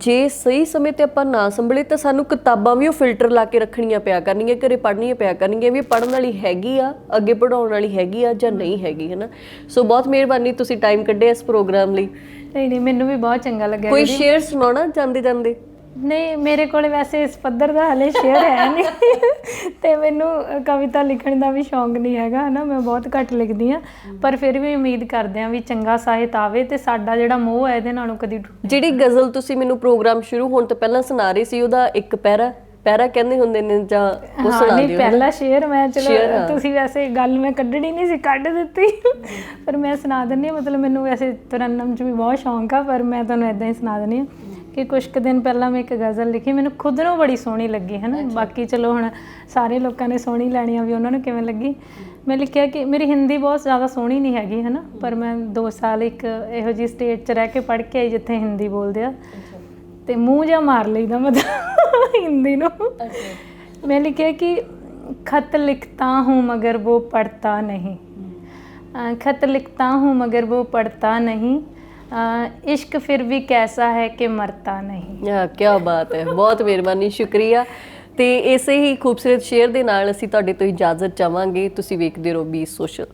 ਜੇ ਸਹੀ ਸਮੇਂ 'ਤੇ ਆਪਾਂ ਨਾ ਸੰਭਲੇ ਤਾਂ ਸਾਨੂੰ ਕਿਤਾਬਾਂ ਵੀ ਉਹ ਫਿਲਟਰ ਲਾ ਕੇ ਰੱਖਣੀਆਂ ਪਿਆ ਕਰਨਗੀਆਂ, ਘਰੇ ਪੜ੍ਹਨੀਆਂ ਪਿਆ ਕਰਨਗੀਆਂ ਵੀ ਪੜ੍ਹਨ ਵਾਲੀ ਹੈਗੀ ਆ, ਅੱਗੇ ਪੜ੍ਹਾਉਣ ਵਾਲੀ ਹੈਗੀ ਆ ਜਾਂ ਨਹੀਂ ਹੈਗੀ, ਹੈ ਨਾ। ਸੋ ਬਹੁਤ ਮਿਹਰਬਾਨੀ ਤੁਸੀਂ ਟਾਈਮ ਕੱਢਿਆ ਇਸ ਪ੍ਰੋਗਰਾਮ ਲਈ। ਨਹੀਂ ਮੈਨੂੰ ਵੀ ਬਹੁਤ ਚੰਗਾ ਲੱਗਿਆ। ਕੋਈ ਸ਼ੇਅਰ ਸੁਣਾਉਣਾ ਜਾਂਦੇ ਜਾਂਦੇ? ਨਹੀਂ, ਮੇਰੇ ਕੋਲ ਵੈਸੇ ਇਸ ਪੱਧਰ ਦਾ ਹਲੇ ਸ਼ੇਅਰ ਹੈ ਨਹੀਂ ਤੇ ਮੈਨੂੰ ਕਵਿਤਾ ਲਿਖਣ ਦਾ ਵੀ ਸ਼ੌਂਕ ਨਹੀਂ ਹੈਗਾ ਹੈ ਨਾ, ਮੈਂ ਬਹੁਤ ਘੱਟ ਲਿਖਦੀ ਹਾਂ। ਪਰ ਫਿਰ ਵੀ ਉਮੀਦ ਕਰਦੇ ਹਾਂ ਵੀ ਚੰਗਾ ਸਾਹਿਤ ਆਵੇ ਤੇ ਸਾਡਾ ਜਿਹੜਾ ਮੋਹ ਹੈ ਇਹਦੇ ਨਾਲੋਂ ਕਦੀ ਜਿਹੜੀ ਗਜ਼ਲ ਤੁਸੀਂ ਮੈਨੂੰ ਪ੍ਰੋਗਰਾਮ ਸ਼ੁਰੂ ਹੋਣ ਤੋਂ ਪਹਿਲਾਂ ਸੁਣਾ ਰਹੀ ਸੀ, ਉਹਦਾ ਇੱਕ ਪੈਰਾ ਕਹਿੰਦੇ ਹੁੰਦੇ ਨੇ ਜਾਂ ਉਹ ਸੁਣਾ ਨਹੀਂ, ਦਿਓ। ਪਹਿਲਾ ਸ਼ੇਅਰ ਮੈਂ ਚਲੋ ਤੁਸੀਂ ਵੈਸੇ ਗੱਲ ਮੈਂ ਕੱਢਣੀ ਨਹੀਂ ਸੀ, ਕੱਢ ਦਿੱਤੀ ਪਰ ਮੈਂ ਸੁਣਾ ਦਿੰਦੀ ਹਾਂ। ਮਤਲਬ ਮੈਨੂੰ ਵੈਸੇ ਤਰੰਨਮ 'ਚ ਵੀ ਬਹੁਤ ਸ਼ੌਂਕ ਆ, ਪਰ ਮੈਂ ਤੁਹਾਨੂੰ ਇੱਦਾਂ ਹੀ ਸੁਣਾ ਦਿੰਦੀ ਹਾਂ ਕਿ ਕੁਛ ਕੁ ਦਿਨ ਪਹਿਲਾਂ ਮੈਂ ਇੱਕ ਗਜ਼ਲ ਲਿਖੀ, ਮੈਨੂੰ ਖੁਦ ਨੂੰ ਬੜੀ ਸੋਹਣੀ ਲੱਗੀ ਹੈ ਨਾ। ਬਾਕੀ ਚਲੋ ਹੁਣ ਸਾਰੇ ਲੋਕਾਂ ਨੇ ਸੋਹਣੀ ਲੈਣੀ ਆ ਵੀ ਉਹਨਾਂ ਨੂੰ ਕਿਵੇਂ ਲੱਗੀ। ਮੈਂ ਲਿਖਿਆ ਕਿ ਮੇਰੀ ਹਿੰਦੀ ਬਹੁਤ ਜ਼ਿਆਦਾ ਸੋਹਣੀ ਨਹੀਂ ਹੈਗੀ ਹੈ ਨਾ, ਪਰ ਮੈਂ 2 ਸਾਲ ਇੱਕ ਇਹੋ ਜਿਹੀ ਸਟੇਟ 'ਚ ਰਹਿ ਕੇ ਪੜ੍ਹ ਕੇ ਆਈ ਜਿੱਥੇ ਹਿੰਦੀ ਬੋਲਦੇ ਆ ਤੇ ਮੂੰਹ ਜਿਹਾ ਮਾਰ ਲਈਦਾ ਮਤਲਬ ਹਿੰਦੀ ਨੂੰ। ਮੈਂ ਲਿਖਿਆ ਕਿ खत लिखता हूँ मगर वो पढ़ता नहीं, खत लिखता हूँ मगर वो पढ़ता नहीं, इश्क फिर भी कैसा है कि मरता नहीं। क्या बात है, बहुत ਮਿਹਰਬਾਨੀ, ਸ਼ੁਕਰੀਆ। ਤੇ ਇਸੇ ਹੀ ਖੂਬਸੂਰਤ ਸ਼ੇਅਰ ਦੇ ਨਾਲ ਅਸੀਂ ਤੁਹਾਡੇ ਤੋਂ ਇਜਾਜ਼ਤ ਚਾਹਾਂਗੇ। ਤੁਸੀਂ ਵੇਖਦੇ ਰਹੋ 20 ਸੋਸ਼ਲ।